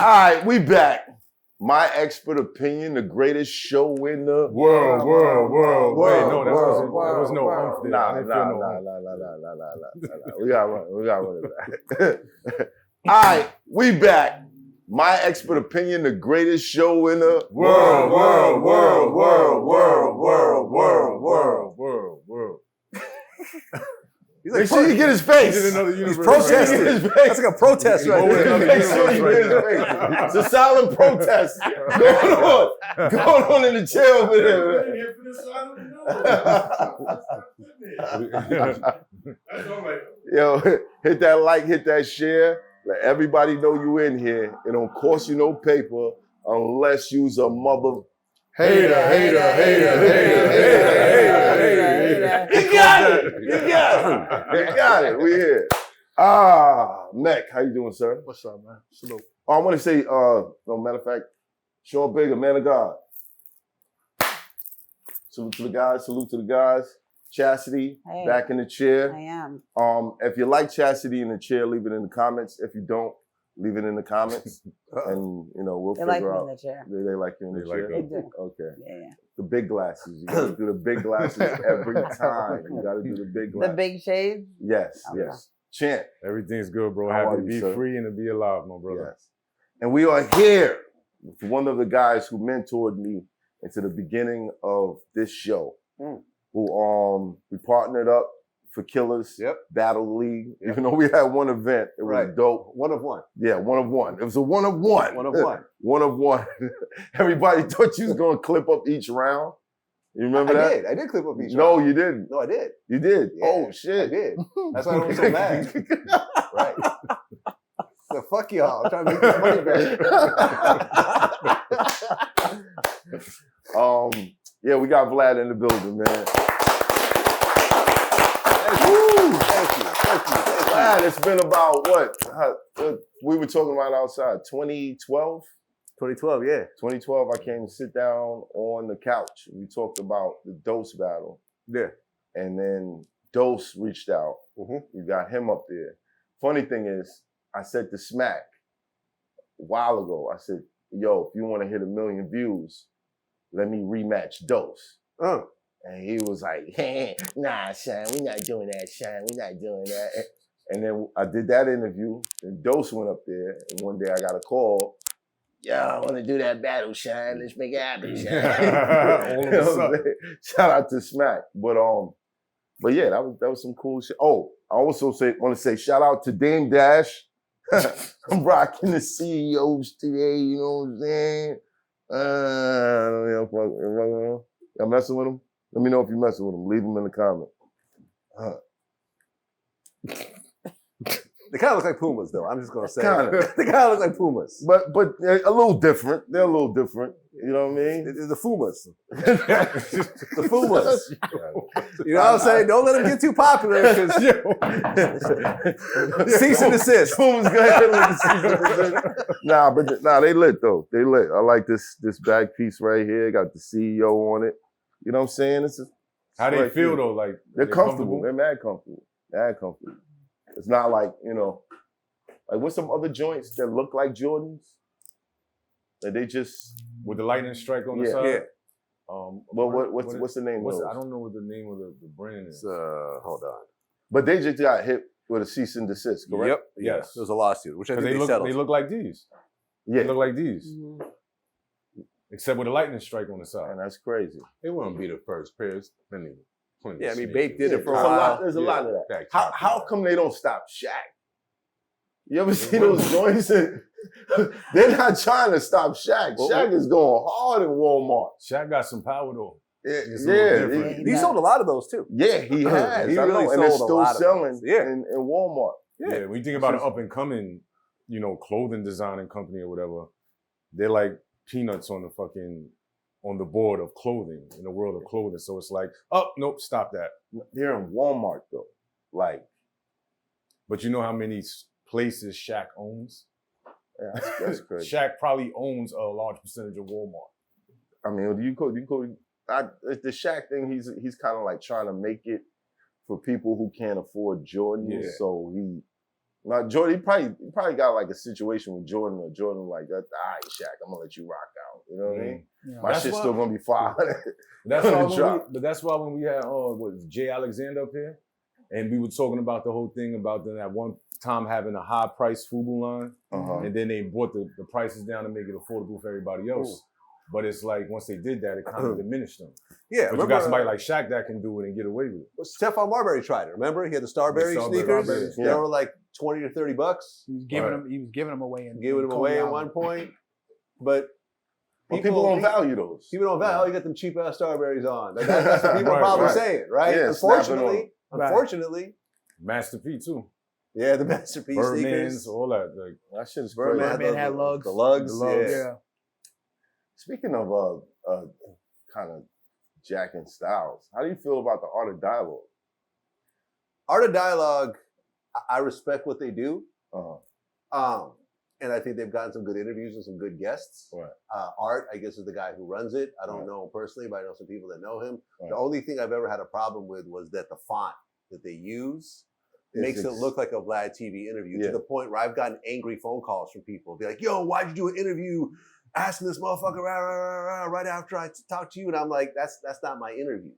right, we back. My expert opinion, the greatest show in the world. Wait, no, that was no umph there. Nah. We gotta run it back. All right, we back. My expert opinion, the greatest show in the world. Make sure you get his face. He's protesting. That's like a protest right there. Make sure you get his face. It's a silent protest going on in the chair over there. Yo, hit that like, hit that share. Let everybody know you in here. It don't cost you no paper unless you's a mother hater. You got it. We here. MECC, how you doing, sir? What's up, man? Salute. Oh, I want to say, no, matter of fact, Sean Bigger, man of God. Salute to the guys. CHASITY, back in the chair. I am. If you like CHASITY in the chair, leave it in the comments. If you don't, leave it in the comments. And, we'll figure out. They like me in the chair. They like you in the chair? They do. Okay. Yeah. The big glasses. You got to do the big glasses every time. You got to do the big glasses. The big shades? Yes, yes. Chant. Everything's good, bro. Happy to be free and to be alive, my brother. Yes. And we are here with one of the guys who mentored me into the beginning of this show. Who we partnered up for Killers Battle League. Even though we had one event, it was dope. One of one. Yeah, one of one. It was a one of one. One of one. One of one. Everybody thought you was gonna clip up each round. You remember that? I did clip up each round. No, you didn't. No, I did. You did? Yeah, oh shit. I did. That's why I was so mad. Right. So fuck y'all. I'm trying to make this money back. Yeah, we got Vlad in the building, man. Thank you. Vlad, it's been about what we were talking about outside, 2012? 2012, yeah. 2012, I came to sit down on the couch. We talked about the Dose battle. Yeah. And then Dose reached out. We got him up there. Funny thing is, I said to Smack a while ago, I said, yo, if you want to hit 1 million views, let me rematch Dose. And he was like, hey, nah, son, we're not doing that, son. We're not doing that. And then I did that interview, and Dose went up there, and one day I got a call. Yo, I want to do that battle, Shine. Let's make it happen, Shine. Shout out to Smack. But yeah, that was some cool shit. Oh, I also want to say shout out to Dame Dash. I'm rocking the CEOs today, you know what I'm saying? Y'all messing with him? Let me know if you're messing with them. Leave them in the comment. They kind of look like Pumas, though. I'm just gonna say. Kinda. They kind of look like Pumas. But they're a little different. They're a little different. You know what I mean? The Fumas. The Fumas. You know what I'm saying? Don't let them get too popular because cease and desist. Fumas go ahead and cease and desist. Nah, they lit though. They lit. I like this back piece right here. Got the CEO on it. You know what I'm saying? How they feel though? Like they're comfortable. They're mad comfortable. It's not like, like what's some other joints that look like Jordans? That they just with the lightning strike on the side. Yeah. What's the name of those? I don't know what the name of the brand is. Hold on. But they just got hit with a cease and desist, correct? Yep. Yes. There was a lawsuit, which I think they settled. They look like these. Yeah. They look like these. Except with a lightning strike on the side. And that's crazy. They wouldn't be the first pairs. Yeah, I mean, Bake did it for a while. There's a lot of that. How come they don't stop Shaq? You ever see those joints? They're not trying to stop Shaq. Shaq is going hard in Walmart. Shaq got some power though. He sold a lot of those too. Yeah, he has. He really and they're sold a still lot of selling those. in Walmart. Yeah, when you think about an up and coming, clothing designing company or whatever, they're like peanuts on the board of clothing, in the world of clothing. So it's like, oh, nope, stop that. They're in Walmart though. But you know how many places Shaq owns? Yeah, that's crazy. Shaq probably owns a large percentage of Walmart. I mean, the Shaq thing, he's kind of like trying to make it for people who can't afford Jordans. Yeah. So he, Now Jordan, he probably got like a situation with Jordan, or Jordan like, all right, Shaq, I'm gonna let you rock out. You know what I mean? Yeah. My shit's still gonna be 500. That's why when we had Jay Alexander up here, and we were talking about the whole thing about that one time having a high price FUBU line, and then they brought the prices down to make it affordable for everybody else. Ooh. But it's like once they did that, it kind of diminished them. Yeah, but you got somebody like Shaq that can do it and get away with it. Well, Stephon Marbury tried it. Remember, he had the Starberry sneakers. They were like $20 to $30. He was giving them away. At one point, but people don't value those. People don't value. Oh, you got them cheap ass Starberries on. That's what people are probably saying, right? Yeah, unfortunately, Master P too. Yeah, the Master P sneakers, all that. Like, that shit is crazy. Birdman had lugs. The lugs. Yeah. Speaking of kind of jacking styles, how do you feel about the art of dialogue? Art of dialogue, I respect what they do. And I think they've gotten some good interviews and some good guests. Right. Art, I guess, is the guy who runs it. I don't know him personally, but I know some people that know him. Right. The only thing I've ever had a problem with was that the font that they use makes it look like a Vlad TV interview, to the point where I've gotten angry phone calls from people. Be like, yo, why'd you do an interview asking this motherfucker right after I talked to you? And I'm like, that's not my interview.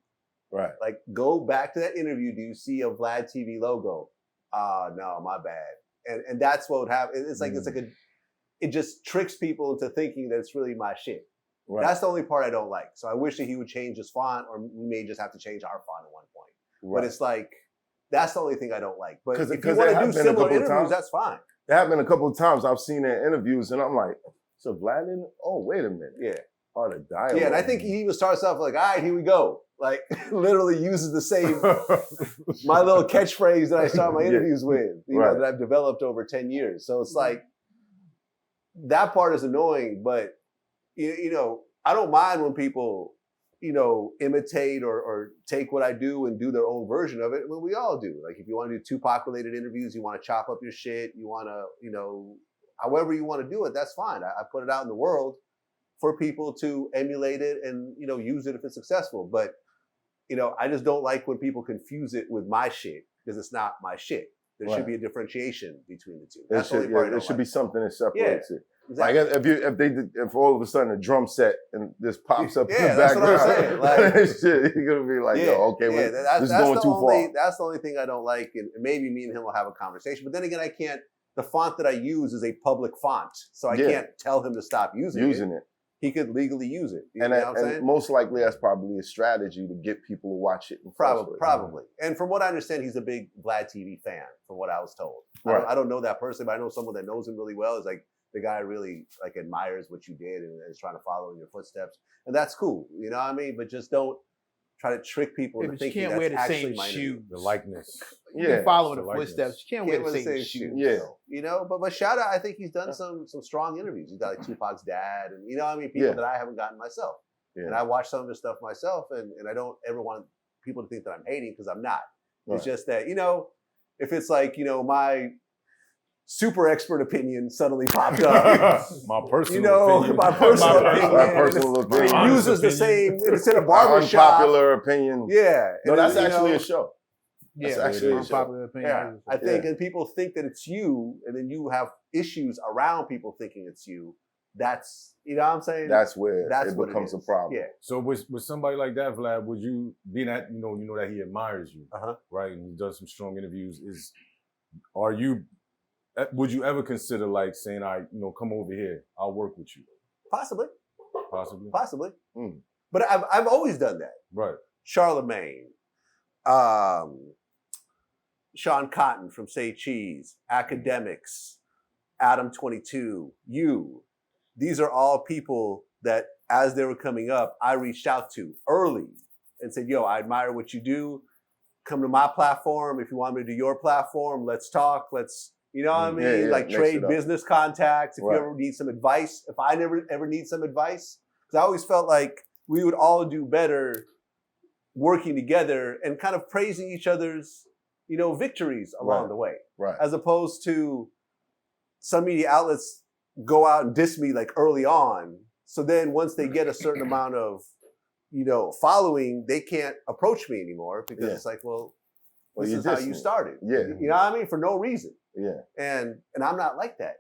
Right. Like, go back to that interview. Do you see a Vlad TV logo? No, my bad. And that's what would happen. It just tricks people into thinking that it's really my shit. Right. That's the only part I don't like. So I wish that he would change his font, or we may just have to change our font at one point. Right. But it's like, that's the only thing I don't like. But if you want to do similar interviews, that's fine. It happened a couple of times. I've seen their interviews, and I'm like, so Vlad in? Oh, wait a minute. Yeah. Oh, the dialogue. Yeah, and I think he even starts off like, all right, here we go. Like, literally uses the same, my little catchphrase that I start my interviews with, you know, that I've developed over 10 years. So it's like, that part is annoying, but, you know, I don't mind when people, you know, imitate or take what I do and do their own version of it. I mean, we all do. Like, if you want to do Tupac-related interviews, you want to chop up your shit, you want to, you know, however you want to do it, that's fine. I put it out in the world for people to emulate it and, you know, use it if it's successful. But, you know, I just don't like when people confuse it with my shit, because it's not my shit. There should be a differentiation between the two. That's the only part I don't like. There should be something that separates it. Exactly. Like if all of a sudden a drum set and this pops up in the background, that's what I'm saying. Like, shit, you're gonna be like, yo, okay, this is going too far. That's the only thing I don't like, and maybe me and him will have a conversation. But then again, I can't. The font that I use is a public font, so I can't tell him to stop using it. He could legally use it. You know what I'm saying? Most likely, that's probably a strategy to get people to watch it. Probably. And from what I understand, he's a big Vlad TV fan, from what I was told. Right. I don't know that person, but I know someone that knows him really well. Is like, the guy really like admires what you did and is trying to follow in your footsteps, and that's cool. You know what I mean? But just don't try to trick people into thinking that's actually my shoes. The likeness. You can follow the footsteps. You can't wear the same shoes. Yeah. You know, but shout out, I think he's done some strong interviews. He's got like Tupac's dad, and you know what I mean, people that I haven't gotten myself. Yeah. And I watch some of his stuff myself, and I don't ever want people to think that I'm hating, because I'm not. Right. It's just that, you know, if it's like, you know, my super expert opinion suddenly popped up. My personal opinion. My personal opinion. It uses the same, it's in a barbershop. Unpopular opinion. Yeah. No, that's actually a show. That's actually a unpopular opinion. Yeah. I think, and people think that it's you, and then you have issues around people thinking it's you. That's, you know what I'm saying? That's where it becomes a problem. Yeah. So with somebody like that, Vlad, would you, being that, you know that he admires you, right? And he's done some strong interviews, would you ever consider like saying, all right, you know, come over here, I'll work with you? Possibly. Possibly. But I've always done that. Right. Charlemagne, Sean Cotton from Say Cheese, Academics, Adam 22, you. These are all people that, as they were coming up, I reached out to early and said, yo, I admire what you do. Come to my platform. If you want me to do your platform, let's talk. Let's, you know what I mean? Like trade business contacts. If you ever need some advice, if I ever need some advice, because I always felt like we would all do better working together and kind of praising each other's, you know, victories along the way. Right. As opposed to some media outlets go out and diss me like early on. So then once they get a certain amount of, you know, following, they can't approach me anymore, because it's like, well, This is how you started. Yeah. You know what I mean? For no reason. Yeah. And I'm not like that.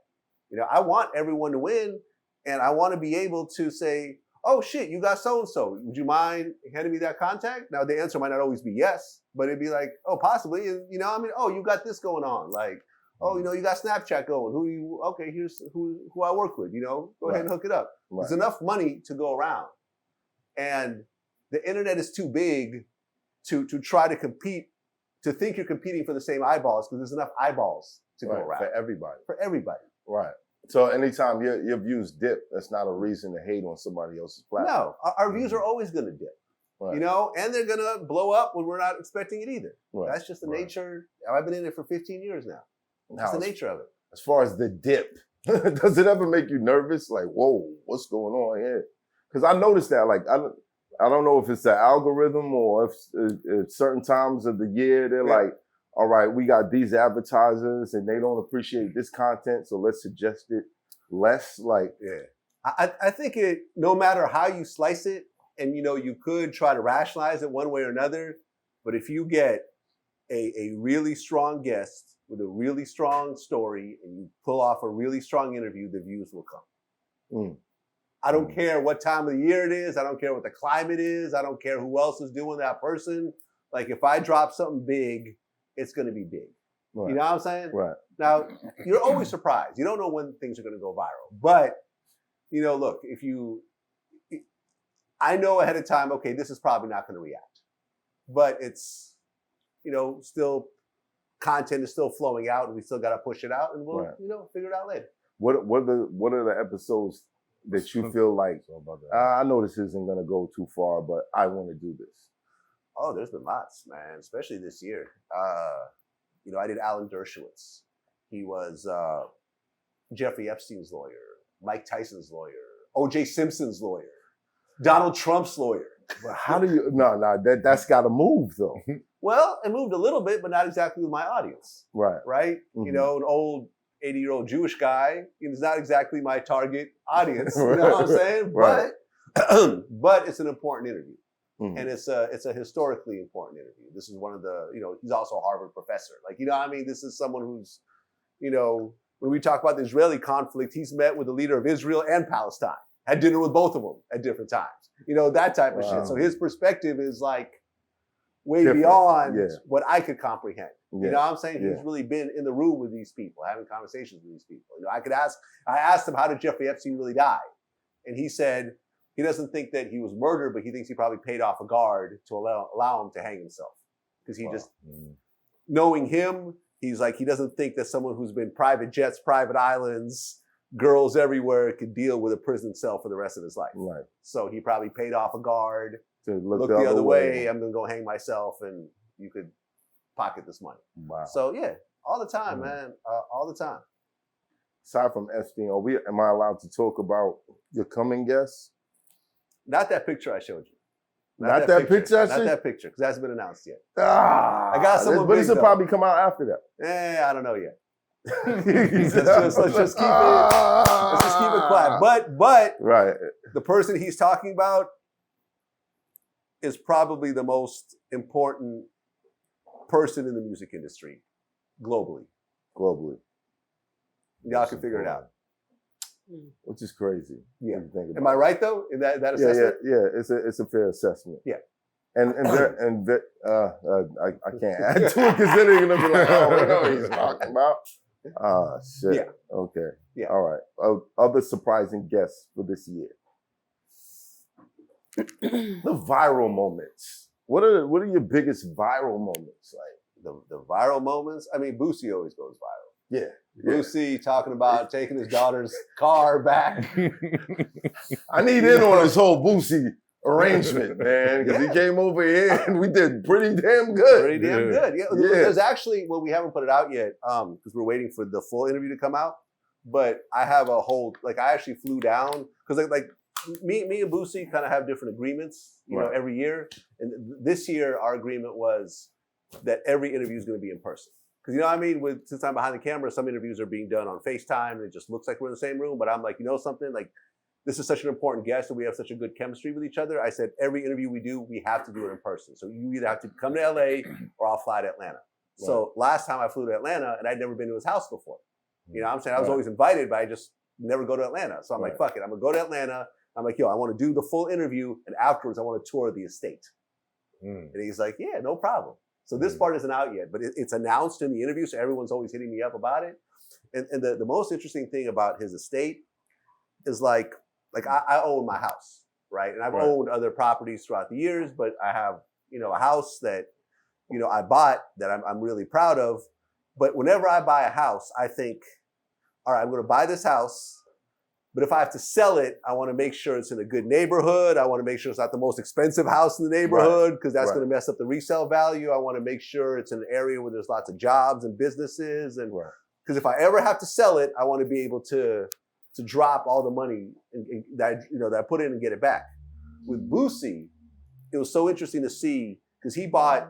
You know, I want everyone to win, and I want to be able to say, oh shit, you got so-and-so. Would you mind handing me that contact? Now the answer might not always be yes, but it'd be like, oh, possibly. And you know, I mean, oh, you got this going on. Like, oh, you know, you got Snapchat going. Okay, here's who I work with, you know, go ahead and hook it up. Right. There's enough money to go around. And the internet is too big to try to compete, to think you're competing for the same eyeballs, because there's enough eyeballs to go around. For everybody. For everybody. Right. So anytime your views dip, that's not a reason to hate on somebody else's platform. No, our views are always going to dip. Right. You know, and they're going to blow up when we're not expecting it either. Right. That's just the nature. I've been in it for 15 years now. That's the nature of it. As far as the dip, does it ever make you nervous? Like, whoa, what's going on here? Because I noticed that, like, I don't know if it's the algorithm or if certain times of the year they're like, all right, we got these advertisers and they don't appreciate this content, so let's suggest it less. Like, I think it, no matter how you slice it, and you know, you could try to rationalize it one way or another, but if you get a really strong guest with a really strong story and you pull off a really strong interview, the views will come. I don't care what time of the year it is. I don't care what the climate is. I don't care who else is doing that person. Like, if I drop something big, it's going to be big. Right. You know what I'm saying? Right. Now, you're always surprised. You don't know when things are going to go viral. But, you know, look, I know ahead of time, okay, this is probably not going to react. But it's, you know, still, content is still flowing out, and we still got to push it out, and we'll, you know, figure it out later. What are the episodes that you feel like, I know this isn't going to go too far, but I want to do this? Oh, there's been lots, man, especially this year. You know, I did Alan Dershowitz. He was Jeffrey Epstein's lawyer, Mike Tyson's lawyer, O.J. Simpson's lawyer, Donald Trump's lawyer. But how do you, that's got to move, though. Well, it moved a little bit, but not exactly with my audience. Right. Right? Mm-hmm. You know, an old 80-year-old Jewish guy is not exactly my target audience. You know what I'm saying? Right. But it's an important interview. Mm-hmm. And it's a historically important interview. This is one of the, you know, he's also a Harvard professor. Like, you know what I mean? This is someone who's, you know, when we talk about the Israeli conflict, he's met with the leader of Israel and Palestine, had dinner with both of them at different times. You know, that type of shit. So his perspective is like way beyond what I could comprehend. You know what I'm saying? He's really been in the room with these people, having conversations with these people. You know, I asked him, how did Jeffrey Epstein really die? And he said, he doesn't think that he was murdered, but he thinks he probably paid off a guard to allow him to hang himself. Because he just, knowing him, he's like, he doesn't think that someone who's been private jets, private islands, girls everywhere could deal with a prison cell for the rest of his life. Right. So he probably paid off a guard, to look the other way. I'm going to go hang myself and you could pocket this money. Wow. So yeah, all the time, man. All the time. Aside from Epstein, am I allowed to talk about your coming guests? Not that picture I showed you. Not that picture? Not that picture, because it hasn't been announced yet. I got someone But big, this will though. probably come out after that. I don't know yet. let's just keep it quiet. But right. The person he's talking about is probably the most important person in the music industry globally. Y'all can figure it out. Which is crazy. Yeah. Am I right though? In that assessment? Yeah. It's a fair assessment. Yeah. I can't add to it because then they're gonna be like, oh, we know what he's talking about. Shit. Yeah. Okay. Yeah. All right. Other surprising guests for this year. The viral moments. What are your biggest viral moments? Like the viral moments? I mean, Boosie always goes viral. Yeah. Boosie talking about taking his daughter's car back. I need in on this whole Boosie arrangement, man, because he came over here and we did pretty damn good. Yeah. There's actually, well, we haven't put it out yet because we're waiting for the full interview to come out. But I have a whole, like, I actually flew down because like me and Boosie kind of have different agreements, you know, every year. And this year, our agreement was that every interview is going to be in person. Because, you know what I mean? Since I'm behind the camera, some interviews are being done on FaceTime and it just looks like we're in the same room. But I'm like, you know something? Like, this is such an important guest and we have such a good chemistry with each other. I said, every interview we do, we have to do it in person. So you either have to come to LA or I'll fly to Atlanta. Right. So last time I flew to Atlanta and I'd never been to his house before. You know what I'm saying? I was always invited, but I just never go to Atlanta. So I'm like, fuck it. I'm going to go to Atlanta. I'm like, yo, I want to do the full interview. And afterwards, I want to tour the estate. And he's like, yeah, no problem. So this part isn't out yet, but it's announced in the interview. So everyone's always hitting me up about it. And the most interesting thing about his estate is like I own my house, right? And I've owned other properties throughout the years, but I have, you know, a house that, you know, I bought that I'm really proud of. But whenever I buy a house, I think, all right, I'm going to buy this house, but if I have to sell it, I want to make sure it's in a good neighborhood. I want to make sure it's not the most expensive house in the neighborhood because that's going to mess up the resale value. I want to make sure it's in an area where there's lots of jobs and businesses. And because if I ever have to sell it, I want to be able to drop all the money that I put in and get it back. With Boosie, it was so interesting to see because he bought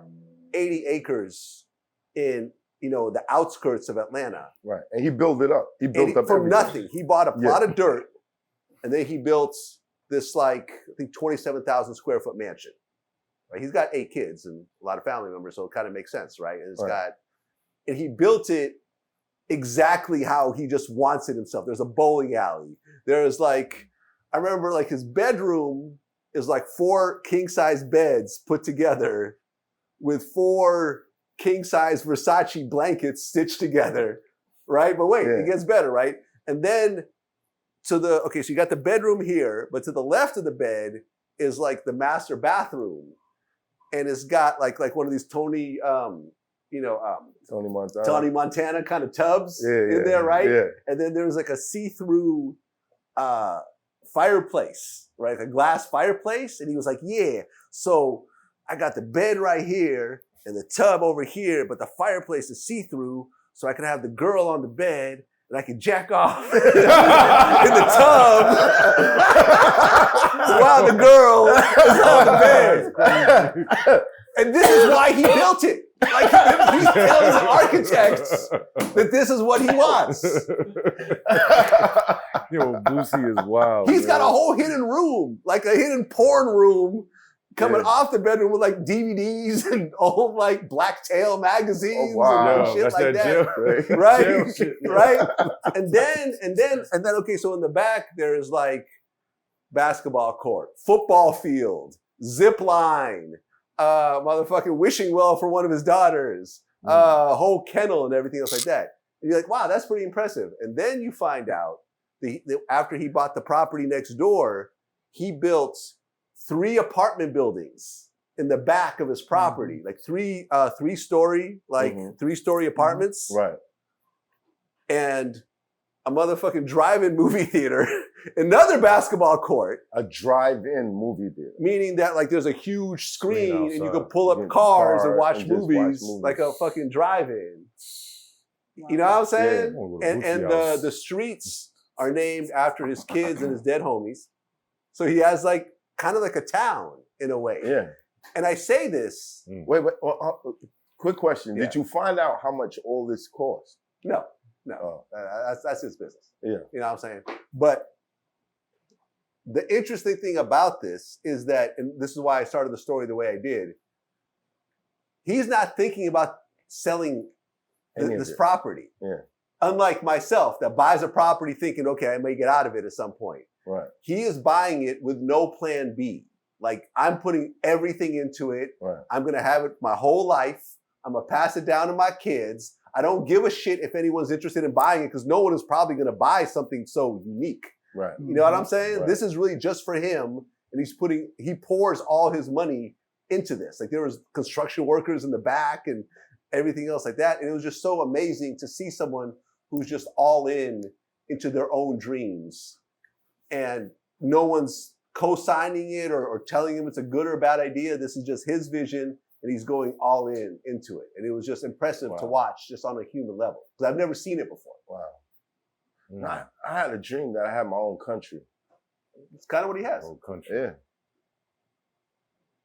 80 acres in, you know, the outskirts of Atlanta. Right. And he built it up. He built up from everything. nothing. He bought a plot of dirt and then he built this like, I think 27,000 square foot mansion. Right? He's got 8 kids and a lot of family members, so it kind of makes sense, right? And and he built it exactly how he just wants it himself. There's a bowling alley. There's like, I remember like his bedroom is like 4 king-size beds put together with 4 king-size Versace blankets stitched together, right? But wait, it gets better, right? And then so you got the bedroom here, but to the left of the bed is like the master bathroom. And it's got like one of these Tony Montana kind of tubs in there, right? Yeah. And then there's like a see-through fireplace, right? A glass fireplace. And he was like, yeah, so I got the bed right here and the tub over here, but the fireplace is see-through, so I can have the girl on the bed and I can jack off in the tub while the girl is on the bed. And this is why he built it. Like he's telling the architects that this is what he wants. Yo, Boosie is wild. He's got a whole hidden room, like a hidden porn room coming off the bedroom with like DVDs and old like Black Tail magazines and shit like that. Right? And then okay, so in the back there's like basketball court, football field, zip line, motherfucking wishing well for one of his daughters, whole kennel and everything else like that. And you're like, wow, that's pretty impressive. And then you find out that after he bought the property next door, he built 3 apartment buildings in the back of his property, like three-story apartments. Right. And a motherfucking drive-in movie theater, another basketball court. A drive-in movie theater. Meaning that like there's a huge screen and you can pull up cars and watch movies like a fucking drive-in. You know what I'm saying? Yeah. And the streets are named after his kids and his dead homies. So he has like kind of like a town in a way. Yeah. And I say this. Wait. Quick question. Yeah. Did you find out how much all this cost? No. That's his business. Yeah. You know what I'm saying? But the interesting thing about this is that, and this is why I started the story the way I did, he's not thinking about selling this property. Yeah. Unlike myself that buys a property thinking, okay, I may get out of it at some point. Right. He is buying it with no plan B. Like I'm putting everything into it. Right. I'm going to have it my whole life. I'm going to pass it down to my kids. I don't give a shit if anyone's interested in buying it because no one is probably going to buy something so unique. Right. You know what I'm saying? Right. This is really just for him. And he pours all his money into this. Like there was construction workers in the back and everything else like that. And it was just so amazing to see someone who's just all in into their own dreams. And no one's co-signing it or telling him it's a good or a bad idea. This is just his vision, and he's going all into it. And it was just impressive to watch just on a human level. Because I've never seen it before. Wow. I had a dream that I had my own country. It's kind of what he has. Own country. Yeah.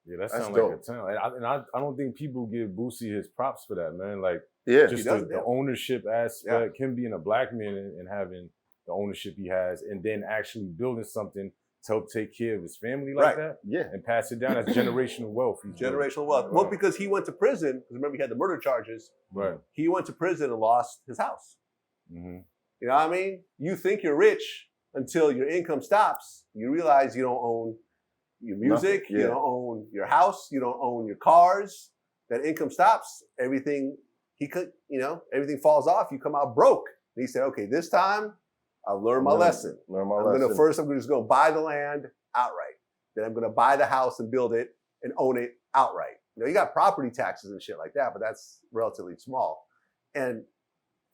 Yeah, that sounds like a town. And I don't think people give Boosie his props for that, man. Like, yeah, just the ownership aspect, him being a black man and having the ownership he has, and then actually building something to help take care of his family like that, and pass it down as generational wealth. Generational wealth. Well, because he went to prison, because remember he had the murder charges. Right. He went to prison and lost his house. Mm-hmm. You know what I mean? You think you're rich until your income stops. You realize you don't own your music, you don't own your house, you don't own your cars. That income stops, everything everything falls off. You come out broke. And he said, okay, this time I've learned my lesson. First, I'm just going to buy the land outright. Then I'm going to buy the house and build it and own it outright. You got property taxes and shit like that, but that's relatively small. And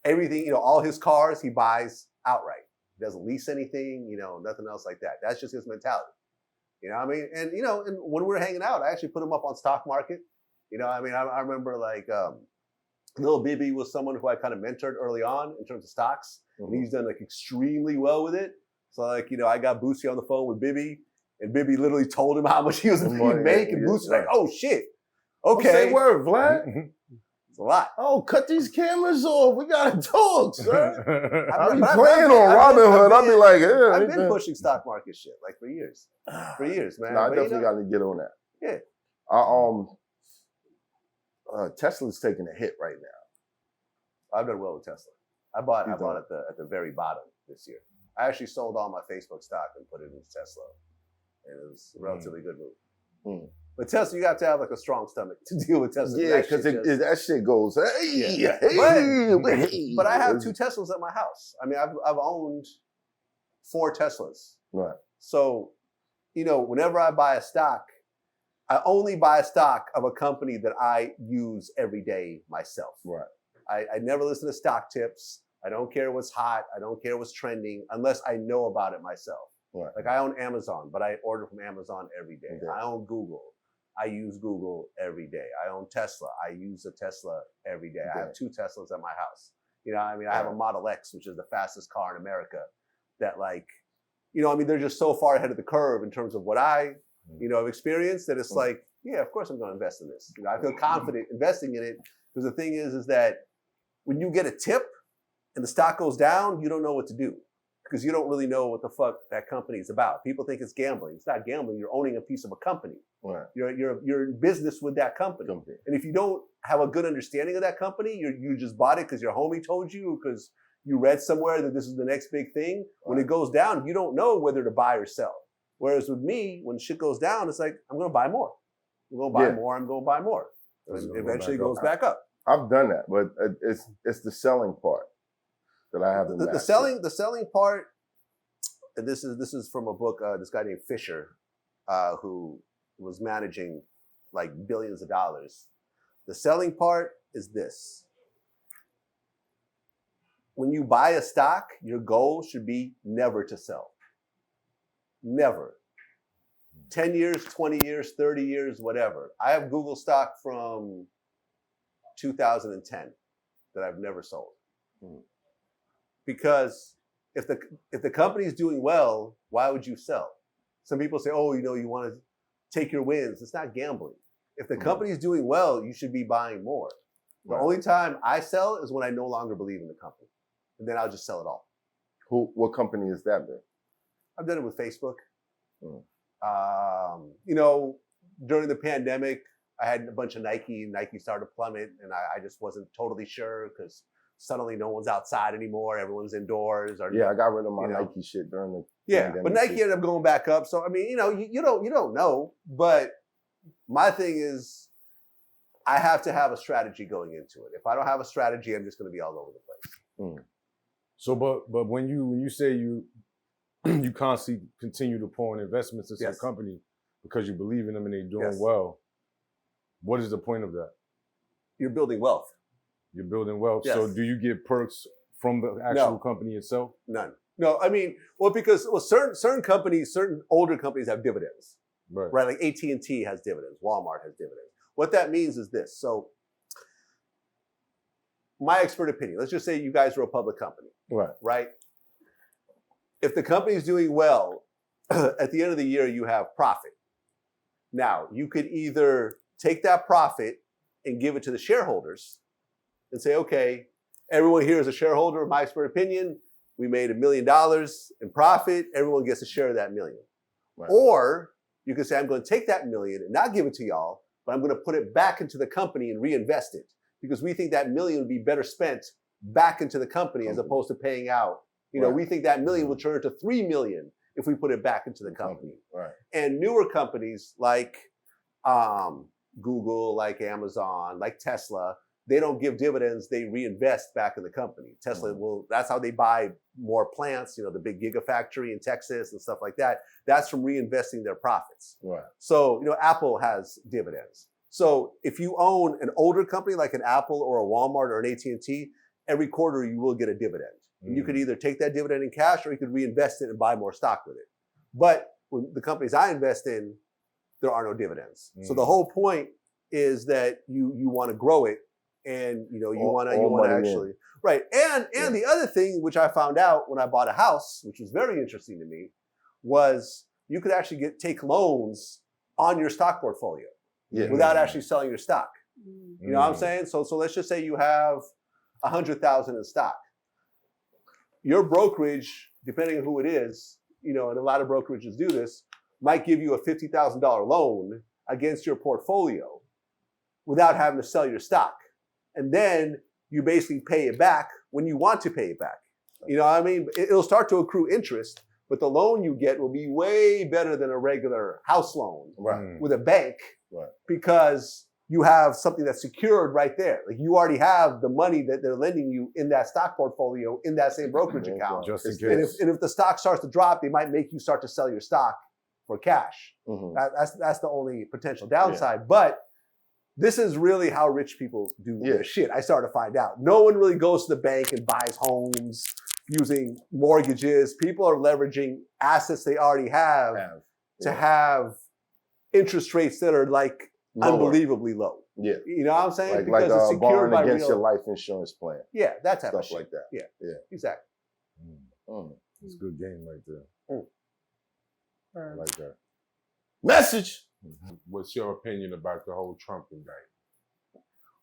everything, all his cars he buys outright. He doesn't lease anything, nothing else like that. That's just his mentality. You know what I mean? And, and when we were hanging out, I actually put him up on stock market. I remember like Lil Bibby was someone who I kind of mentored early on in terms of stocks. And he's done like extremely well with it. So like, I got Boosie on the phone with Bibby, and Bibby literally told him how much he was going to make. And Boosie's like, oh shit. Okay. Say word, Vlad. It's a lot. Oh, cut these cameras off. We gotta talk, sir. I've been playing on Robin Hood. I'll be like, I've been pushing stock market shit like for years. For years, man. No, I definitely got to get on that. Yeah. Tesla's taking a hit right now. I've done well with Tesla. I bought at the very bottom this year. I actually sold all my Facebook stock and put it into Tesla. And it was a relatively good move. But Tesla, you have to have like a strong stomach to deal with Tesla. Yeah, because that shit goes, But I have 2 Teslas at my house. I mean, I've owned 4 Teslas. Right. So, whenever I buy a stock, I only buy a stock of a company that I use every day myself. Right. I never listen to stock tips. I don't care what's hot. I don't care what's trending unless I know about it myself. Right. Like I own Amazon, but I order from Amazon every day. Okay. I own Google. I use Google every day. I own Tesla. I use a Tesla every day. I have 2 Teslas at my house. I have a Model X, which is the fastest car in America that they're just so far ahead of the curve in terms of what I, have experienced that it's like, yeah, of course I'm going to invest in this. I feel confident investing in it because the thing is that when you get a tip and the stock goes down, you don't know what to do because you don't really know what the fuck that company is about. People think it's gambling. It's not gambling. You're owning a piece of a company. Right. You're in business with that company. And if you don't have a good understanding of that company, you just bought it because your homie told you, because you read somewhere that this is the next big thing. Right. When it goes down, you don't know whether to buy or sell. Whereas with me, when shit goes down, it's like, I'm going to buy more. I'm going to buy more. I'm going to buy more. And eventually it goes back up. I've done that, but it's the selling part that I haven't. The selling part. And this is from a book. This guy named Fisher, who was managing like billions of dollars. The selling part is this: when you buy a stock, your goal should be never to sell. Never. 10 years, 20 years, 30 years, whatever. I have Google stock from 2010 that I've never sold. Because if the company is doing well, why would you sell? Some people say, oh, you want to take your wins. It's not gambling. If the company is doing well, you should be buying more. The only time I sell is when I no longer believe in the company. And then I'll just sell it all. What company is that, man? I've done it with Facebook. During the pandemic, I had a bunch of Nike. Nike started to plummet, and I just wasn't totally sure because suddenly no one's outside anymore. Everyone's indoors. I got rid of my Nike shit during the pandemic. But Nike ended up going back up. So I mean, you don't know. But my thing is, I have to have a strategy going into it. If I don't have a strategy, I'm just going to be all over the place. So, but when you say you constantly continue to pour in investments into the company because you believe in them and they're doing well, what is the point of that? You're building wealth. You're building wealth. Yes. So do you get perks from the actual company itself? None. No, I mean, because certain companies, certain older companies have dividends. Right? Like AT&T has dividends. Walmart has dividends. What that means is this. So my expert opinion, let's just say you guys are a public company. Right? If the company is doing well, at the end of the year, you have profit. Now, you could either take that profit and give it to the shareholders and say, okay, everyone here is a shareholder, my expert opinion. we made $1 million in profit. Everyone gets a share of that $1 million. Right. Or you can say, I'm going to take that $1 million and not give it to y'all, but I'm going to put it back into the company and reinvest it because we think that $1 million would be better spent back into the company as opposed to paying out. You know, we think that $1 million will turn into $3 million if we put it back into the company. Right. And newer companies like Google, like Amazon, like Tesla, they don't give dividends, they reinvest back in the company. Tesla will, that's how they buy more plants, you know, the big Gigafactory in Texas and stuff like that. That's from reinvesting their profits. Right. So, you know, Apple has dividends. So if you own an older company like an Apple or a Walmart or an AT&T, every quarter you will get a dividend. And you could either take that dividend in cash or you could reinvest it and buy more stock with it. But with the companies I invest in, there are no dividends. So the whole point is that you want to grow it. And you know, you want to actually, right. And the other thing, which I found out when I bought a house, which was very interesting to me, was you could actually take loans on your stock portfolio without actually selling your stock. You know what I'm saying? So let's just say you have 100,000 in stock. Your brokerage, depending on who it is, you know, and a lot of brokerages do this, might give you a $50,000 loan against your portfolio without having to sell your stock. And then you basically pay it back when you want to pay it back. You know what I mean? It'll start to accrue interest, but the loan you get will be way better than a regular house loan with a bank because you have something that's secured right there. Like you already have the money that they're lending you in that stock portfolio in that same brokerage account. Just in case. And if the stock starts to drop, they might make you start to sell your stock for cash. That's the only potential downside. But this is really how rich people do their shit. I started to find out. No one really goes to the bank and buys homes using mortgages. People are leveraging assets they already have to have interest rates that are like unbelievably low. Yeah. You know what I'm saying? Like it's secured by against your life insurance plan. Yeah, that type of Stuff shit. like that. Yeah. Exactly. It's a good game right there. I like that. Message. What's your opinion about the whole Trump indictment?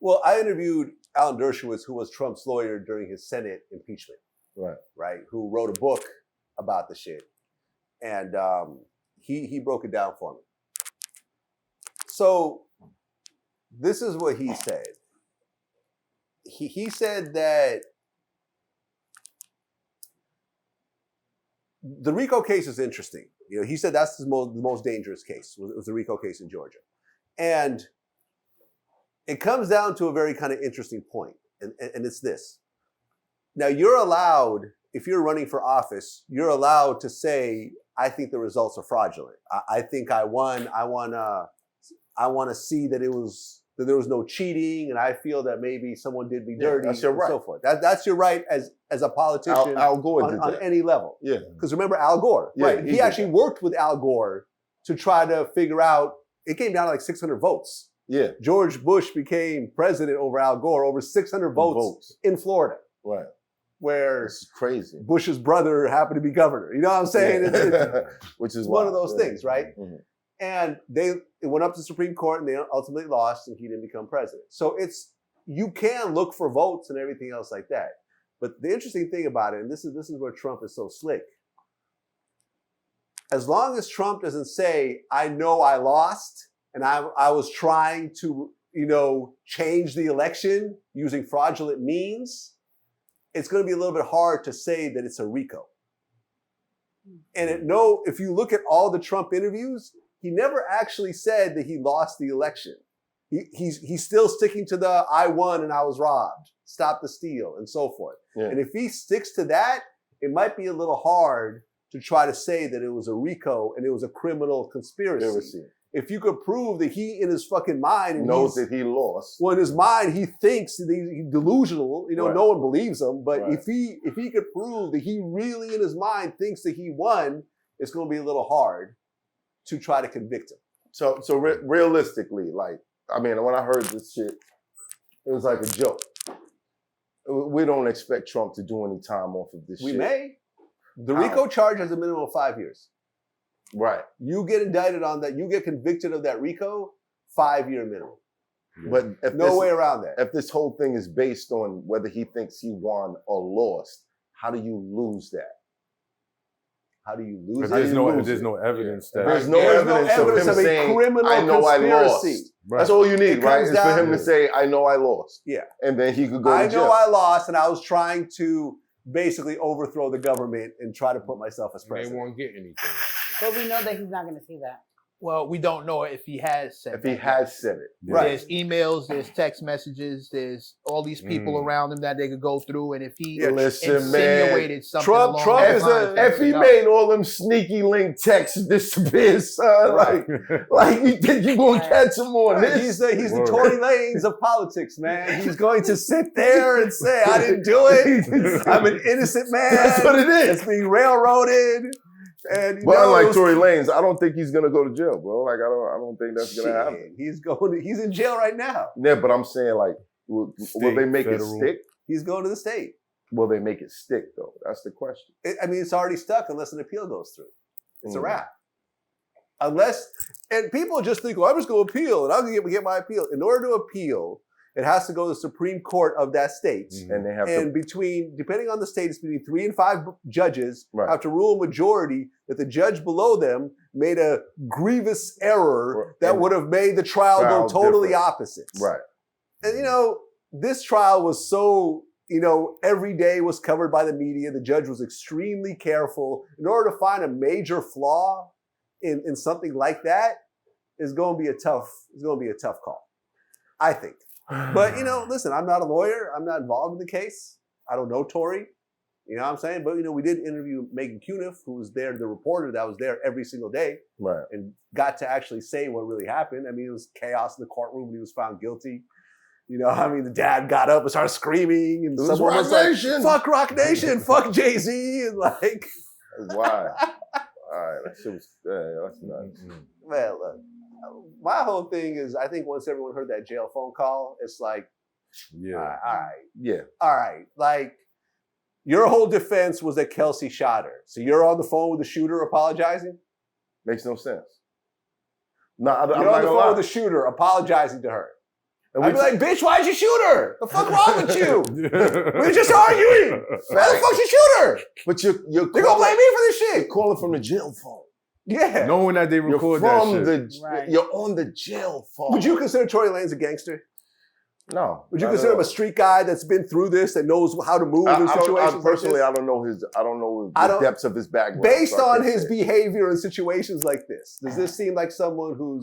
Well, I interviewed Alan Dershowitz, who was Trump's lawyer during his Senate impeachment. Right. Who wrote a book about the shit. And he broke it down for me. So this is what he said. He said that the RICO case is interesting. You know, he said that's the most dangerous case, was the RICO case in Georgia. And it comes down to a very kind of interesting point, and it's this. Now, you're allowed, if you're running for office, you're allowed to say, I think the results are fraudulent. I think I won. I want to see that there was no cheating, and I feel that maybe someone did me dirty, that's your right. and so forth. That's your right as a politician Al Gore on any level. Yeah. Because remember Al Gore, right? He actually worked with Al Gore to try to figure out, it came down to like 600 votes. Yeah. George Bush became president over Al Gore, over 600 votes in Florida. Right. Where it's crazy. Bush's brother happened to be governor. You know what I'm saying? Which is one of those things, right? Mm-hmm. And it went up to the Supreme Court and they ultimately lost and he didn't become president. So you can look for votes and everything else like that. But the interesting thing about it, and this is where Trump is so slick. As long as Trump doesn't say, I know I lost and I was trying to, change the election using fraudulent means, it's going to be a little bit hard to say that it's a RICO. And if you look at all the Trump interviews, he never actually said that he lost the election. He's still sticking to the I won and I was robbed, stop the steal, and so forth. Yeah. And if he sticks to that, it might be a little hard to try to say that it was a RICO and it was a criminal conspiracy. If you could prove that he, in his fucking mind, knows that he lost. Well, in his mind, he thinks that he's delusional. Right. No one believes him. But if he could prove that he really, in his mind, thinks that he won, it's going to be a little hard to try to convict him. So realistically, when I heard this shit, it was like a joke. We don't expect Trump to do any time off of this shit. We may. The RICO charge has a minimum of 5 years. Right. You get indicted on that, you get convicted of that RICO, 5-year minimum. But no way around that. If this whole thing is based on whether he thinks he won or lost, how do you lose that? How do you lose If it? there's no evidence that There's no evidence of him saying, I know I lost. Right. That's all you need, right? It's for him to say, I know I lost. Yeah. And then he could go to jail. I know I lost, and I was trying to basically overthrow the government and try to put myself as president. They won't get anything. But we know that he's not going to see that. Well, we don't know if he has said it. If he has said it. Right. There's emails, there's text messages, there's all these people around him that they could go through, and if he insinuated something along those lines, if he made all them sneaky link texts disappear, son, like you think you're gonna catch him on this? He's the Tory Lanez of politics, man. He's going to sit there and say, I didn't do it. I'm an innocent man. That's what it is. It's being railroaded. And unlike Tory Lanez, I don't think he's gonna go to jail, bro. Like I don't think that's gonna happen. He's in jail right now. Yeah, but I'm saying like, will they make it stick? He's going to the state. Will they make it stick though? That's the question. It's already stuck unless an appeal goes through. It's a wrap. And people just think, well, I'm just gonna appeal and I'm gonna get my appeal. In order to appeal, it has to go to the Supreme Court of that state. And they have depending on the state, it's between 3 and 5 judges have to rule a majority that the judge below them made a grievous error that would have made the trial go totally opposite. Right. And this trial was so, every day was covered by the media. The judge was extremely careful. In order to find a major flaw in something like that is going to be a tough call, I think. But, listen, I'm not a lawyer. I'm not involved in the case. I don't know Tory. You know what I'm saying? But, we did interview Megan Cuniff, who was there, the reporter that was there every single day. Right. And got to actually say what really happened. I mean, it was chaos in the courtroom when he was found guilty. The dad got up and started screaming. And someone was like, fuck Rock Nation, fuck Jay-Z. And like. Why? All right, that shit was, that's nuts. Man, look. My whole thing is, I think once everyone heard that jail phone call, it's like, all right. Like, your whole defense was that Kelsey shot her. So you're on the phone with the shooter apologizing? Makes no sense. No, I'm you're not on the phone lie. with the shooder apologizing to her. I'd be like, bitch, why'd you shoot her? The fuck wrong with you? We were just arguing. Why the fuck you shoot her? But you're gonna blame me for this shit. You're calling from the jail phone. Yeah. Knowing that they record that shit. You're on the jail phone. Would you consider Tory Lanez a gangster? No. Would you consider him a street guy that's been through this, that knows how to move in situations personally, like I don't know the depths of his background. Based on his behavior in situations like this, does this seem like someone who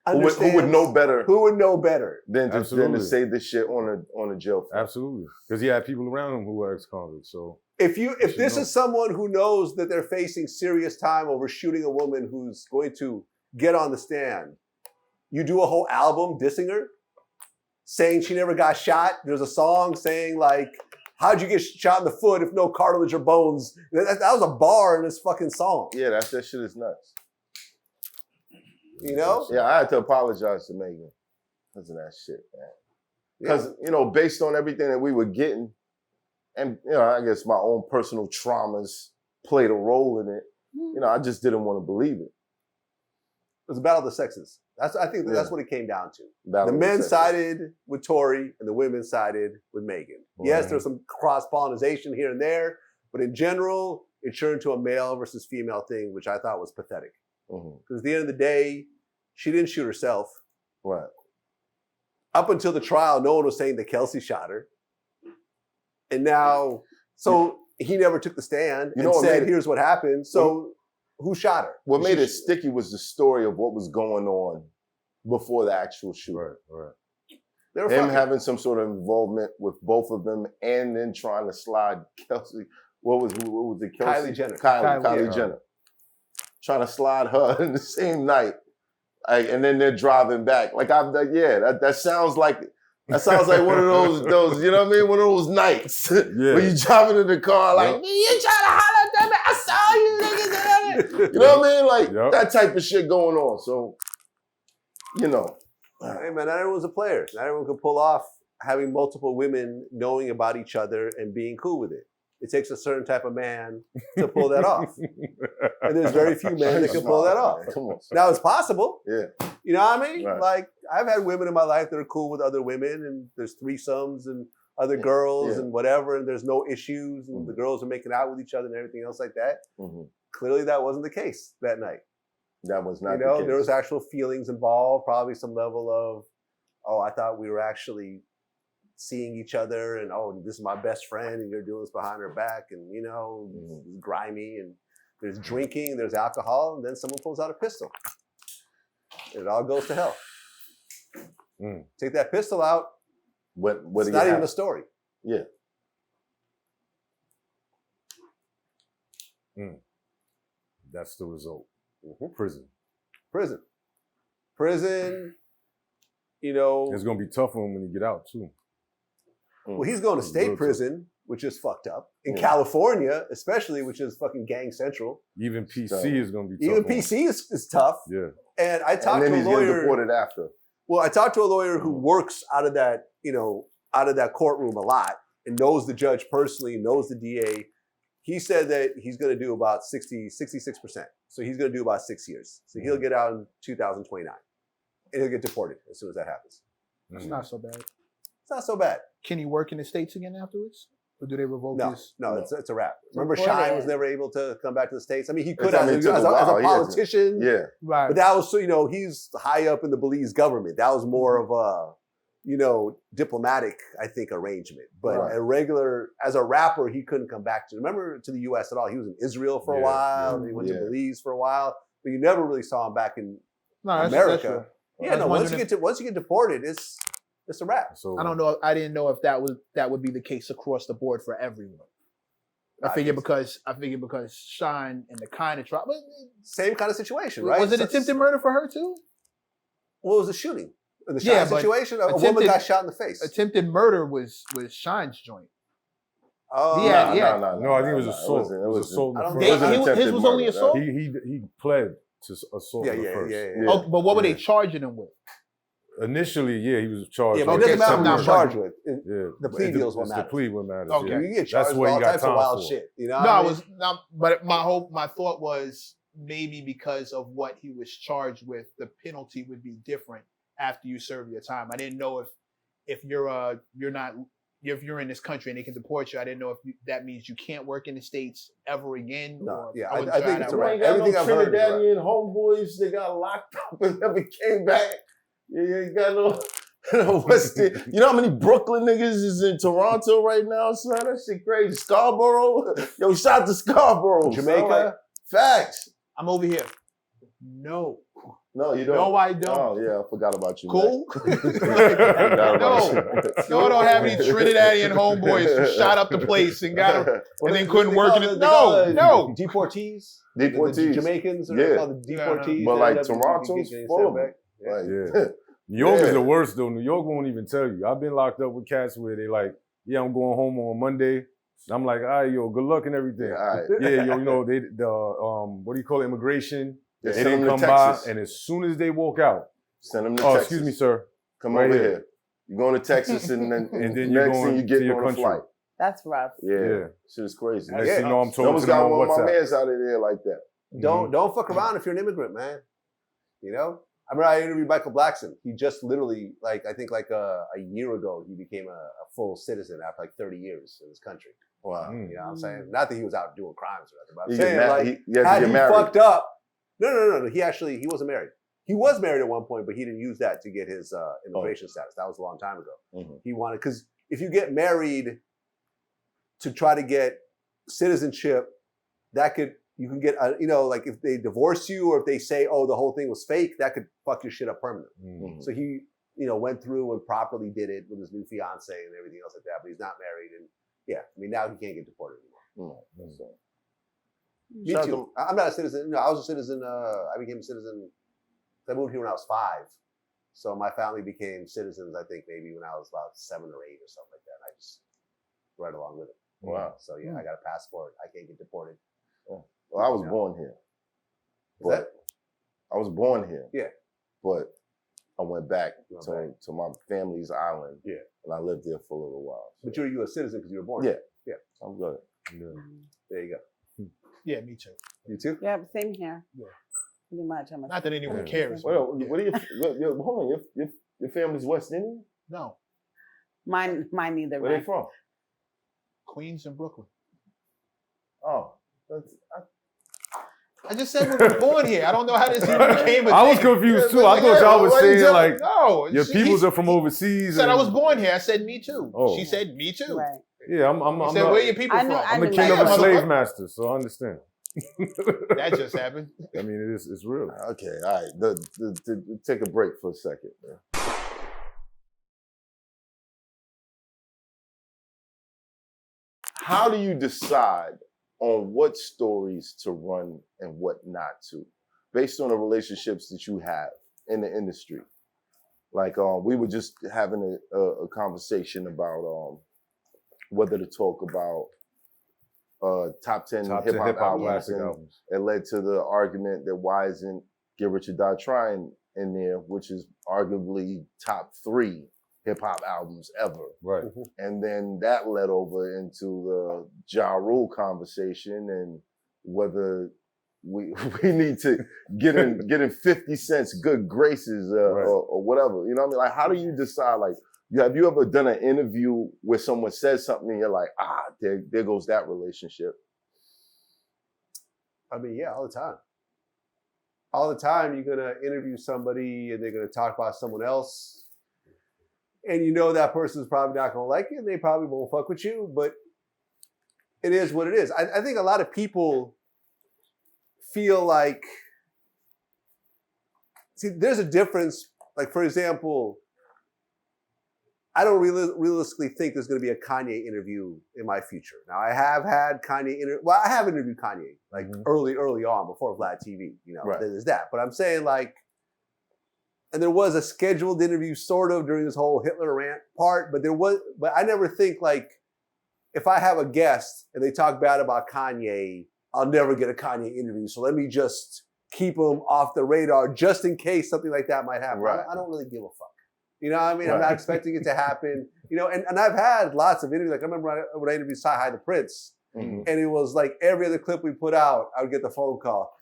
would know better? Who would know better than to say this shit on a jail phone? Absolutely. Because he had people around him who were ex-convicts, so. If this is someone who knows that they're facing serious time over shooting a woman who's going to get on the stand, you do a whole album dissing her, saying she never got shot. There's a song saying like, how'd you get shot in the foot if no cartilage or bones? That was a bar in this fucking song. Yeah, that shit is nuts. Yeah, I had to apologize to Megan because of that shit, man. Because, based on everything that we were getting, and, I guess my own personal traumas played a role in it. I just didn't want to believe it. It was a battle of the sexes. I think that's what it came down to. The men sided with Tory and the women sided with Megan. Right. Yes, there's some cross-pollination here and there, but in general, it turned to a male versus female thing, which I thought was pathetic. Because at the end of the day, she didn't shoot herself. Right. Up until the trial, no one was saying that Kelsey shot her. And now, so he never took the stand and said, here's what happened. So who shot her? What made it sticky was the story of what was going on before the actual shooting. Right. Him having some sort of involvement with both of them and then trying to slide Kelsey. What was it? Kelsey? Kylie Jenner. Kylie Jenner. Trying to slide her in the same night. And then they're driving back. That sounds like one of those, you know what I mean? One of those nights where you driving in the car like, you trying to holler at me, I saw you niggas. You know what I mean? Like that type of shit going on. So, Hey man, not everyone's a player. Not everyone can pull off having multiple women knowing about each other and being cool with it. It takes a certain type of man to pull that off. And there's very few men that can pull that off. Come on. Now it's possible. Yeah. You know what I mean? Right. Like, I've had women in my life that are cool with other women, and there's threesomes and other girls Yeah. and whatever, and there's no issues, and the girls are making out with each other and everything else like that. Clearly, that wasn't the case that night. That was not You know, the case. there was actual feelings involved, probably some level of, oh, I thought we were actually seeing each other, and oh, this is my best friend, and you're doing this behind her back, and you know, it's grimy, and there's drinking, there's alcohol, and then someone pulls out a pistol. And it all goes to hell. Take that pistol out, what it's not even a story. Yeah. That's the result. Prison. Prison, you know. It's going to be tough for him when he get out, too. Well, he's going to state prison, which is fucked up. In California, especially, which is fucking gang central. Even PC is going to be tough. Even PC is tough. Yeah. And I talked to a lawyer. And then he's getting deported after. Well, I talked to a lawyer who works out of that, you know, out of that courtroom a lot and knows the judge personally, knows the DA. He said that he's going to do about 66%. So he's going to do about 6 years. So he'll get out in 2029. And he'll get deported as soon as that happens. It's not so bad. It's not so bad. Can he work in the States again afterwards? Or do they revoke his? No, it's a wrap. Remember Deported. Shine was never able to come back to the States? I mean, he could I have mean, as it took a a while. politician. Yeah. Right. But that was, so, you know, he's high up in the Belize government. That was more of a, you know, diplomatic, I think, arrangement. But as a rapper, he couldn't come back to the U.S. at all. He was in Israel for a while. He went to Belize for a while. But you never really saw him back in America. Once you get deported, it's a wrap. So I don't know. I didn't know if that would be the case across the board for everyone. I figured because Shine and the kind of trouble. Same kind of situation, right? Was it attempted murder for her too? What was the shooting? In the Shine situation, a woman got shot in the face. Attempted murder was Shine's joint. Oh, no, I think it was assault. It was assault. His was only assault. He pled to assault in the first. Yeah. Oh, but what were they charging him with? Initially, he was charged. Yeah, but it doesn't matter what you're charged with. Yeah, the plea deals what matters. The plea what matters. Okay, you get charged with all types of wild shit. You know? But my thought was maybe because of what he was charged with, the penalty would be different after you serve your time. I didn't know if you're in this country and they can deport you. I didn't know if that means you can't work in the States ever again. No, I think it's right. Everything I've heard, Trinidadian homeboys, they got locked up and never came back. Yeah, you got no West End. You know how many Brooklyn niggas is in Toronto right now, son? That shit crazy. Scarborough? Yo, shout out to Scarborough. Jamaica? Like, facts. I'm over here. No, you don't. No, I don't. Oh, yeah, I forgot about you. Cool? No, I don't have any Trinidadian homeboys who shot up the place and got him and then couldn't work in it. No. Deportees? Deportees. The Jamaicans are called the deportees. But like Toronto's full of them. Like, New York is the worst though. New York won't even tell you. I've been locked up with cats where they like, yeah, I'm going home on Monday. I'm like, all right, yo, good luck and everything. Yeah, all right. Yeah, yo, you know, what do you call it, immigration? Yeah, they didn't come by, and as soon as they walk out, send them to Texas. Excuse me, sir. Come over here. You're going to Texas, and then you're next going thing you get to your on a country. flight. That's rough. Yeah. Shit is crazy. Next thing you know, I'm told Someone's got one of my mans out of there like that. Don't fuck around if you're an immigrant, man. You know? I remember I interviewed Michael Blackson. He just literally, I think a year ago, he became a full citizen after like 30 years in this country. Wow. You know what I'm saying? Not that he was out doing crimes or nothing, but I'm saying, had he fucked up. No. He wasn't married. He was married at one point, but he didn't use that to get his immigration status. That was a long time ago. He wanted, because if you get married to try to get citizenship, you can get, like if they divorce you or if they say, oh, the whole thing was fake, that could fuck your shit up permanently. So he, went through and properly did it with his new fiance and everything else like that, but he's not married. And now he can't get deported anymore. Me too. I'm not a citizen. No, I was a citizen. I became a citizen. I moved here when I was 5. So my family became citizens, I think, maybe when I was about 7 or 8 or something like that. And I just right along with it. Wow. So I got a passport. I can't get deported. Well, I was born here. I was born here. Yeah. But I went back to my family's island. Yeah. And I lived there for a little while. So. But you're a U.S. citizen because you were born here. Yeah. Yeah. I'm good. Yeah. There you go. Yeah, me too. You too? Yeah, same here. Yeah. Pretty much. Not that anyone cares. Well, what are hold on, your family's West Indian? No. Mine neither. Where man. they from? Queens and Brooklyn. Oh, I just said we were born here. I don't know how this even became a I was thing. confused too. I thought y'all was why you saying tell- like No, your peoples are from overseas. said I and- was born here. I said me too. Oh. She said me too. Right. Yeah, I'm He I'm said, not- where your people I from? knew- I I'm the knew king that. of a Yeah, slave motherfucker. master, so I understand. That just happened. I mean, it's real. Okay, all right. Take a break for a second, man. How do you decide on what stories to run and what not to, based on the relationships that you have in the industry? Like, we were just having a conversation about whether to talk about top 10 Top 10 hip-hop hip-hop albums, classic and albums. it led to the argument that why isn't Get Rich or Die Trying in there, which is arguably top 3 hip-hop albums ever. Right. And then that led over into the Ja Rule conversation and whether we need to get in 50 Cent's good graces Right. or whatever. You know what I mean? Like, how do you decide? Like, have you ever done an interview where someone says something and you're like, there goes that relationship? I mean, yeah, all the time. All the time, you're gonna interview somebody and they're gonna talk about someone else, and you know that person's probably not gonna like it, and they probably won't fuck with you. But it is what it is. I think a lot of people feel like, see, there's a difference. Like, for example, I don't realistically think there's going to be a Kanye interview in my future. Now, I have had Kanye I have interviewed Kanye like early on before Vlad TV. You know, Right. There's that. But I'm saying, like, and there was a scheduled interview sort of during this whole Hitler rant part, but I never think like, if I have a guest and they talk bad about Kanye, I'll never get a Kanye interview. So let me just keep him off the radar just in case something like that might happen. Right. I don't really give a fuck. You know what I mean? I'm Right. not expecting it to happen. You know, and I've had lots of interviews. Like, I remember when I interviewed Sci-Hi the Prince, Mhm. and it was like every other clip we put out, I would get the phone call.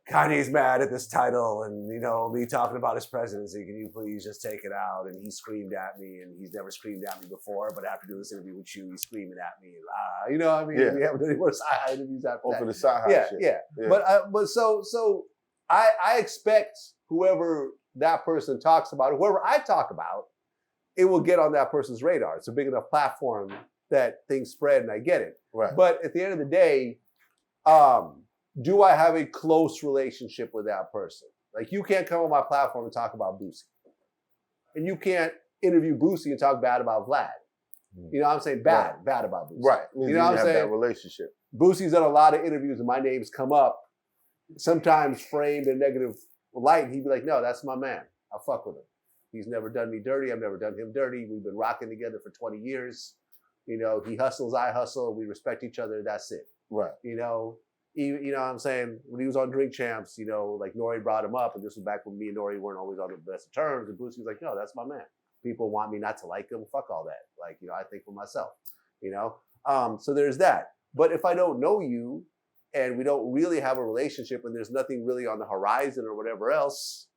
Kanye's mad at this title, and you know, me talking about his presidency. Can you please just take it out? And he screamed at me, and he's never screamed at me before. But after doing this interview with you, he's screaming at me. And, you know what I mean? Yeah. We haven't done any more Sci-Hi interviews after that. For the side Yeah, shit. yeah. But so I expect whoever that person talks about, whoever I talk about, it will get on that person's radar. It's a big enough platform that things spread, and I get it. Right. But at the end of the day, do I have a close relationship with that person? Like, you can't come on my platform and talk about Boosie, and you can't interview Boosie and talk bad about Vlad. You know what I'm saying? Bad about Boosie. Right. You know what I'm have saying? that relationship. Boosie's done a lot of interviews and my name's come up, sometimes framed in negative light. And he'd be like, no, that's my man. I fuck with him. He's never done me dirty. I've never done him dirty. We've been rocking together for 20 years. You know, he hustles, I hustle. We respect each other. That's it. Right. You know what I'm saying? When he was on Drink Champs, you know, like Nori brought him up, and this was back when me and Nori weren't always on the best of terms. And Boosie was like, no, that's my man. People want me not to like him. Fuck all that. Like, you know, I think for myself, you know? So there's that. But if I don't know you and we don't really have a relationship and there's nothing really on the horizon or whatever else,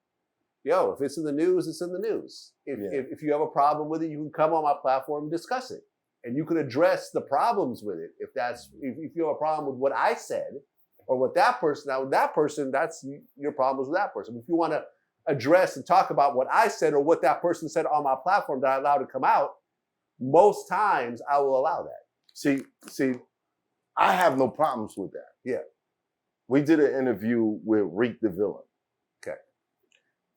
if it's in the news, it's in the news. If you have a problem with it, you can come on my platform and discuss it. And you can address the problems with it. If you have a problem with what I said or what that person, now that person, that's your problems with that person. If you want to address and talk about what I said or what that person said on my platform that I allowed to come out, most times I will allow that. See, I have no problems with that. Yeah. We did an interview with Reek the Villain.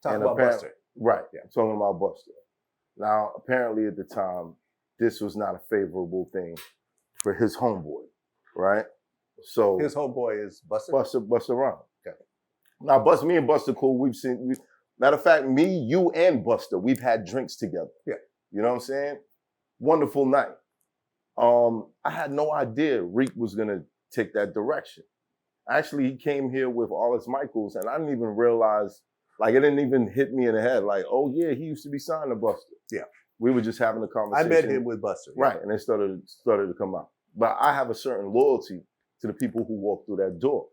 Talk And about Buster. Right. Yeah. Talking about Busta. Now, apparently at the time, this was not a favorable thing for his homeboy, right? So His homeboy is Buster. Busta Rhymes. Okay. Now, me and Busta cool. Matter of fact, me, you, and Busta, we've had drinks together. Yeah. You know what I'm saying? Wonderful night. I had no idea Reek was gonna take that direction. Actually, he came here with Arliss Michaels, and I didn't even realize. Like, it didn't even hit me in the head. Like, oh yeah, he used to be signed to Busta. Yeah. We were just having a I conversation. met him with Buster. Right, and it started to come out. But I have a certain loyalty to the people who walk through that door.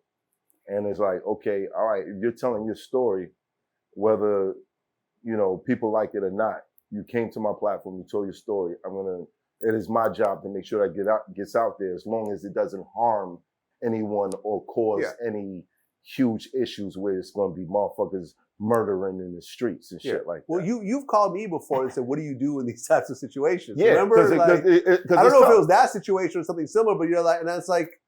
And it's like, okay, all right, if you're telling your story, whether, people like it or not, You came to my platform. You told your story. It is my job to make sure that gets out there, as long as it doesn't harm anyone or cause any huge issues where it's going to be motherfuckers murdering in the streets and shit like that. Well, you've called me before and said, "What do you do in these types of situations?" Yeah, remember? I don't know if it was that situation or something similar, but you're like, and that's like,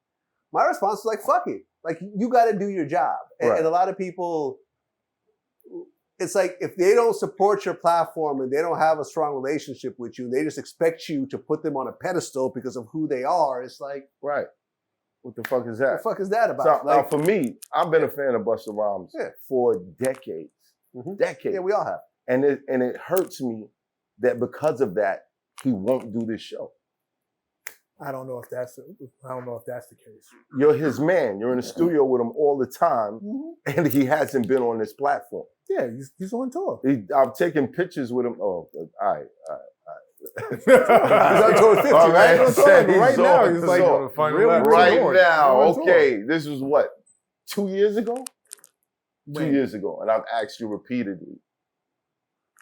my response was like, "Fuck it." Like, you got to do your job. And a lot of people, it's like, if they don't support your platform and they don't have a strong relationship with you, they just expect you to put them on a pedestal because of who they are. It's like, right. What the fuck is that? What the fuck is that about? So, now, for me, I've been a fan of Busta Rhymes for decades. Decades. Yeah, we all have. And it hurts me that because of that, he won't do this show. I don't know if that's the case. You're his man. You're in the studio with him all the time, and he hasn't been on this platform. Yeah, he's on tour. I've taken pictures with him. Oh, all right. He's on tour 50, right now. He's like, right now. Okay, this was what, 2 years ago? When? 2 years ago, and I've asked you repeatedly.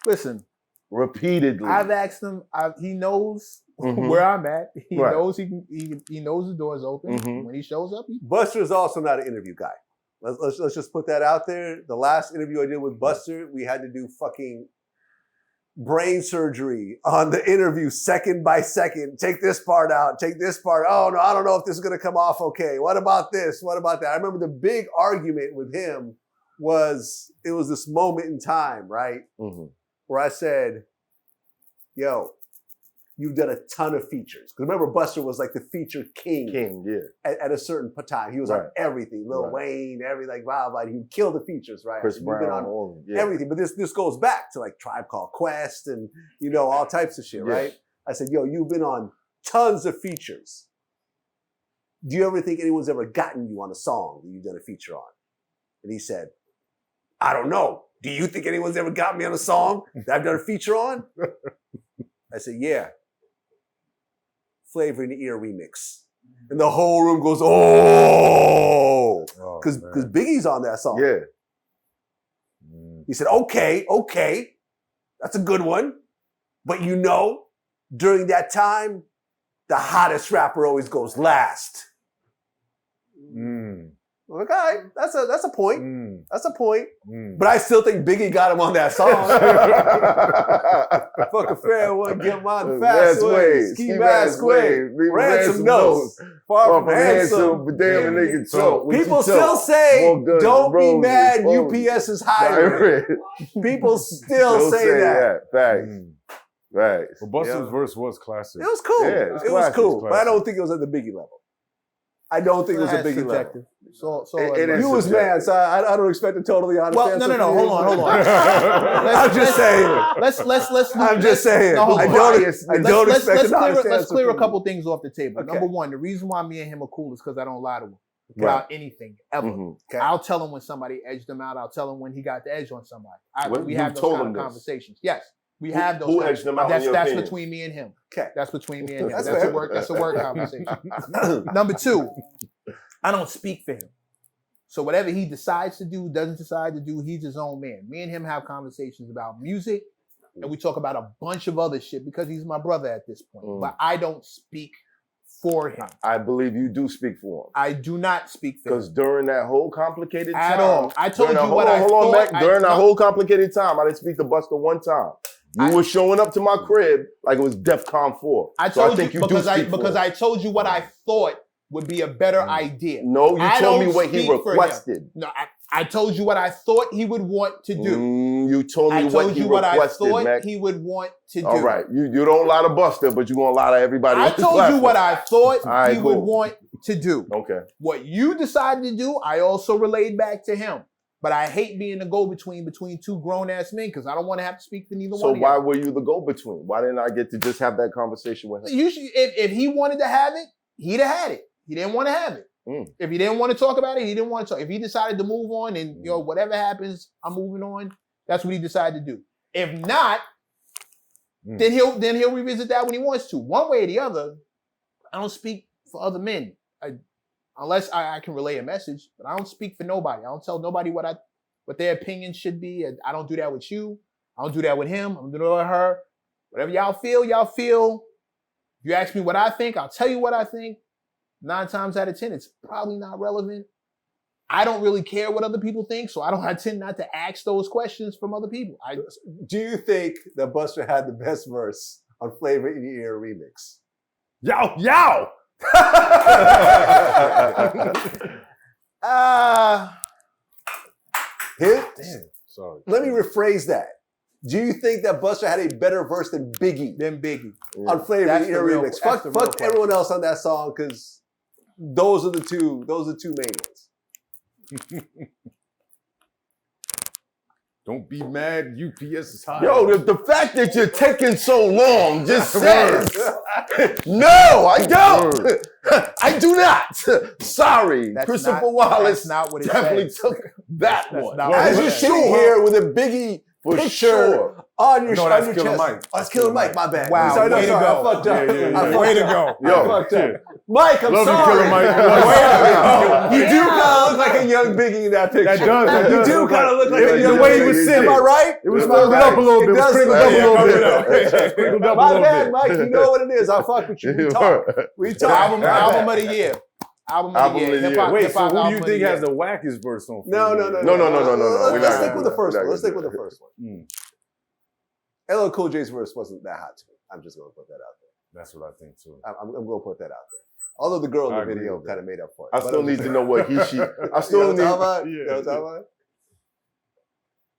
Listen, repeatedly. I've asked him. He knows where I'm at. He knows he knows the door's open. When he shows up, Buster is also not an interview guy. Let's just put that out there. The last interview I did with Buster, we had to do fucking brain surgery on the interview, second by second. Take this part out. Take this part. Oh no, I don't know if this is gonna come off okay. What about this? What about that? I remember the big argument with him was this moment in time, right? Where I said, "Yo, you've done a ton of features." Because remember, Buster was like the feature king. At a certain time, he was on everything. Lil Wayne, everything, blah blah. He would kill the features, right? Chris Brown, on everything. But this goes back to like Tribe Called Quest and all types of shit, right? I said, "Yo, you've been on tons of features. Do you ever think anyone's ever gotten you on a song that you've done a feature on?" And he said, "I don't know. Do you think anyone's ever got me on a song that I've done a feature on?" I said, "Yeah. Flavor in the Ear remix." And the whole room goes, "Oh!" Because Biggie's on that song. Yeah. He said, okay, that's a good one. But during that time, the hottest rapper always goes last. I'm like, all right, that's a point. That's a point. But I still think Biggie got him on that song. Fuck a fair one, get him on the fast way. Ski mask way. Ransom notes. Far from handsome, but damn a nigga choke. People still say, don't be mad, UPS is hiring. People still say that. Facts. Right. But Busta's verse was classic. It was cool. Yeah, it was cool. But I don't think it was at the Biggie level. I don't think it was a Biggie level. So you was mad, so I don't expect a totally honest answer. Well, no. Hold on. I'm just saying. I'm just saying. I don't expect an honest answer. Let's clear a couple things off the table. Number one, the reason why me and him are cool is because I don't lie to him about anything ever. I'll tell him when somebody edged him out. I'll tell him when he got the edge on somebody. We have those kind of conversations. Yes. We have those. Who edged them out? That's between me and him. Okay. That's between me and him. That's a work conversation. Number two, I don't speak for him. So whatever he decides to do, doesn't decide to do, he's his own man. Me and him have conversations about music, and we talk about a bunch of other shit because he's my brother at this point. But I don't speak for him. I believe you do speak for him. I do not speak for him. Because during that whole complicated time. At all. I told you what I thought. Hold on, Mac. During that whole complicated time, I didn't speak to Busta one time. You were showing up to my crib like it was DEFCON 4. I told you because I told you what I thought would be a better idea. No, you told me what he requested. No, I told you what I thought he would want to do. You told me what he requested, what I thought he would want to do. All right, you don't lie to Busta, but you're gonna lie to everybody else. I told you what I thought he would want to do. Okay. What you decided to do, I also relayed back to him. But I hate being the go-between between two grown-ass men because I don't want to have to speak for neither one of you. So why were you the go-between? Why didn't I get to just have that conversation with him? Usually, if he wanted to have it, he'd have had it. He didn't want to have it. If he didn't want to talk about it, he didn't want to talk. If he decided to move on and whatever happens, I'm moving on. That's what he decided to do. If not, then he'll revisit that when he wants to. One way or the other, I don't speak for other men. Unless I can relay a message, but I don't speak for nobody. I don't tell nobody what their opinion should be. I don't do that with you. I don't do that with him. I don't do that with her. Whatever y'all feel, y'all feel. If you ask me what I think, I'll tell you what I think. 9 times out of 10, it's probably not relevant. I don't really care what other people think, so I tend not to ask those questions from other people. Do you think that Busta had the best verse on Flavor in Your Ear remix? Yow, yow! Damn, sorry. Let me rephrase that. Do you think that Busta had a better verse than Biggie on Flavor in Your Ear remix? Fuck everyone else on that song, because those are the two main ones. Don't be mad. UPS is high. Yo, the fact that you're taking so long just says, no, I don't. I do not. Sorry. Christopher Wallace not what it definitely says. took that one. As you're sitting here with a Biggie For picture sure. on your, No, on that's your Killer chest. Mike. Oh, that's Killer Mike, my bad. Wow, Sorry, way to I go. fucked up. Yeah. I Way to fucked go. up. Yo. I fucked up. Mike, I'm Love you, sorry. Killer Mike. You do kind of look like a young Biggie in that picture. That does. You do kind of look like a The young way he Biggie. was sitting. Am I right? It was Am I sprinkled right? up a little It bit. It was does sprinkled look up a like little it. bit. Sprinkled up a My little bad, bit. Mike. You know what it is. I fuck with you. We talk. We talk. Album My bad. of the year. Album of Album the of year. the Hip-hop, year. Wait, hip-hop so who do album you of think the has year. the wackest verse on? No. No. We're Let's not stick gonna with do the first that. one. Let's stick with the first one. Mm, LL Cool J's verse wasn't that hot to me. I'm just going to put that out there. that's what I think too. I'm going to put that out there. Although the girl in I the agree video with kind of made up for it. I But still I'm need just to saying. know what he, she. I still You know what I'm need. talking about? You know what I'm talking about?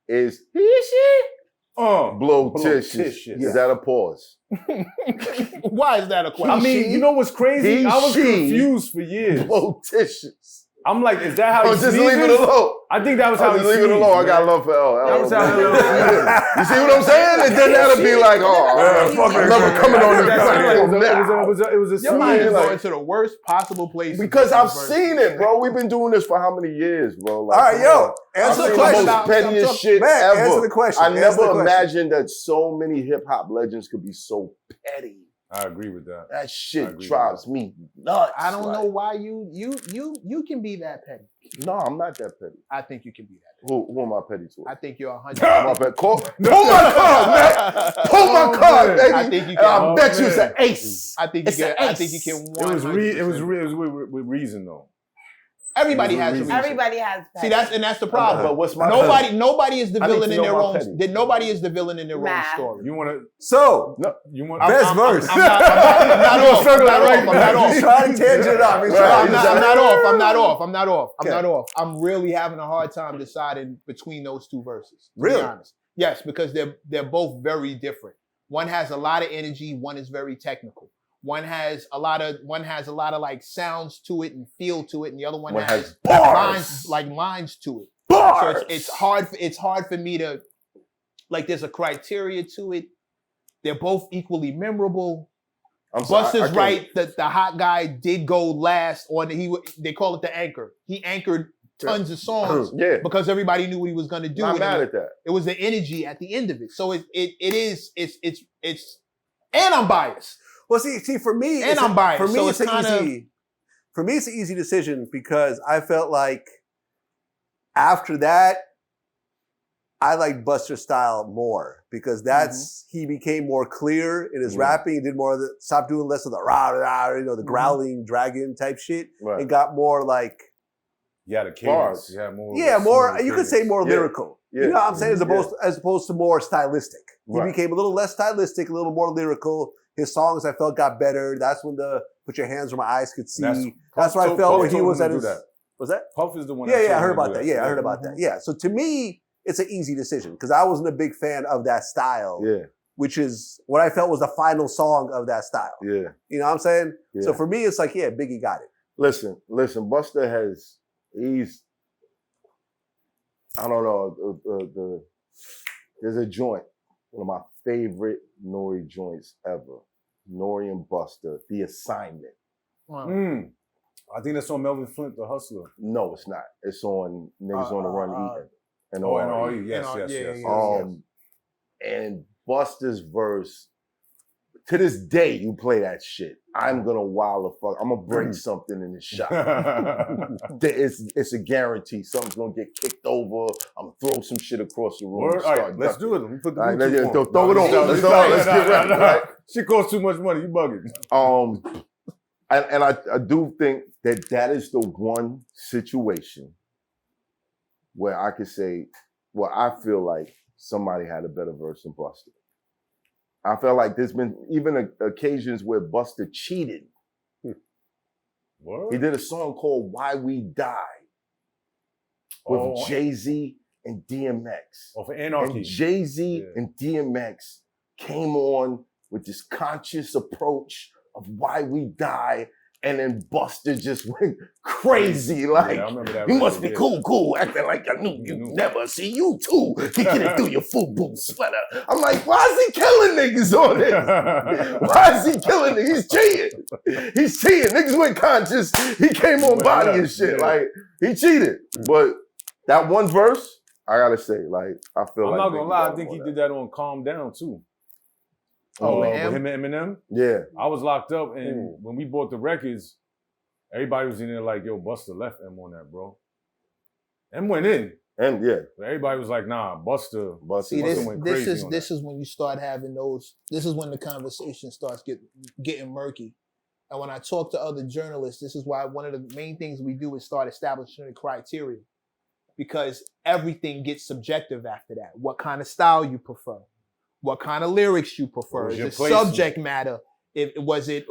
Is he, she? Blow Blow-titious. Is that a pause? Why is that a question? I mean, you know what's crazy? He, I was she. confused for years. Blow-titious. I'm like, is that how Oh, he just sneezes? leave it alone. I think that was I'll how he just leave it sneezed, alone. I man. got love for L. That was how You see what I'm saying? And then that'll be like, oh, Fuck I'm it. never coming on this That sounded like platform it was a Your mind is sneeze. going to the worst possible place. Because I've seen it, bro. We've been doing this for how many years, bro? Like, All right, come yo. on. I've Answer the seen the question. most pettiest shit Man, ever. answer the question. I Answer never the question. imagined that so many hip hop legends could be so petty. I agree with that. That I shit agree with drives me nuts. I don't like, know why you can be that petty. No, I'm not that petty. I think you can be that petty. Who am I petty to? I think you're 100. Am I petty? Pull my card, man. Pull my card, baby. I think you And can. I bet you man. it's an ace. I think you It's can. an I ace. think you can. It was 100%. with reason though. Everybody It was a has a reason. reason. Everybody has. See, that's the problem. But what's my Nobody is the I need villain to in know their my own. petty. Nobody is the villain in their own Math. story. You want to? So, You want? best verse. I'm not off. I'm not off. He's trying to tangent up. He's Right. trying I'm to not off. I'm not Okay. off. I'm really having a hard time deciding between those two verses. To Really? be honest. Yes, because they're both very different. One has a lot of energy. One is very technical. One has a lot of like sounds to it and feel to it, and the other one has bars. lines to it. Bars. So it's hard for me to like. There's a criteria to it. They're both equally memorable. I'm sorry, I Busta's can't- right that the hot guy did go last on they call it the anchor. He anchored tons of songs Yeah. because everybody knew what he was going to do. Not and mad at that. it was the energy at the end of it. So it's and I'm biased. Well, see, for me, And I'm biased, For me, so it's it's kinda- easy. For me, it's an easy decision because I felt like after that, I liked Busta's style more because that's he became more clear in his rapping. He did more of the stopped doing less of the rah rah, the growling dragon type shit, Right. and got more like Yeah, the cadence. Bars. Yeah, more. more. smooth You could say cadence. more Yeah. lyrical. Yeah. You know what I'm saying? Yeah. As opposed to more stylistic. He Right. became a little less stylistic, a little more lyrical. His songs I felt got better. That's when the Put Your Hands Where My Eyes Could See. That's where I felt where he was at his. Was that? Puff is the one. Yeah, that I told heard him to about do that. Yeah, I heard about that. Yeah. So to me, it's an easy decision because I wasn't a big fan of that style, Yeah. which is what I felt was the final song of that style. Yeah. You know what I'm saying? Yeah. So for me, it's like, yeah, Biggie got it. Listen. Busta he's, I don't know, there's a joint, one of my favorite Nori joints ever. Nori and Busta, The Assignment. I think that's on Melvin Flint, The Hustler. No, it's not. It's on Niggas on the Run Eating. And Oh, and all. all you. Yes. yeah. And Busta's verse To this day, you play that shit. I'm gonna wild the fuck. I'm gonna break something in the shop. It's a guarantee. Something's gonna get kicked over. I'm gonna throw some shit across the room. All right, let's do it. Let me put the All right, Bluetooth on. throw it on. Let's get ready. Right? Shit costs too much money. You bugging. And I do think that is the one situation where I could say, well, I feel like somebody had a better verse than Busta. I felt like there's been even occasions where Busta cheated. What? He did a song called Why We Die with Jay-Z and DMX. Oh, for Anarchy. And Jay-Z and DMX came on with this conscious approach of why we die, and then Busta just went crazy. Like, I remember that you must be cool, acting like I knew you never see you too. Kicking it through your FUBU sweater. I'm like, why is he killing niggas on this? Why is he killing niggas? He's cheating. He's cheating. Niggas went conscious. He came on body and shit. Like, he cheated. But that one verse, I gotta say, like, I feel I'm like not gonna lie, I think on he that. did that on Calm Down too. Oh, with him and Eminem? Yeah. I was locked up, and when we bought the records, everybody was in there like, yo, Busta left M on that, bro. M went in. And yeah. But everybody was like, nah, Busta See, went crazy on this is when you start having those. This is when the conversation starts getting murky. And when I talk to other journalists, this is why one of the main things we do is start establishing the criteria, because everything gets subjective after that. What kind of style you prefer? What kind of lyrics you prefer? The subject matter. Was it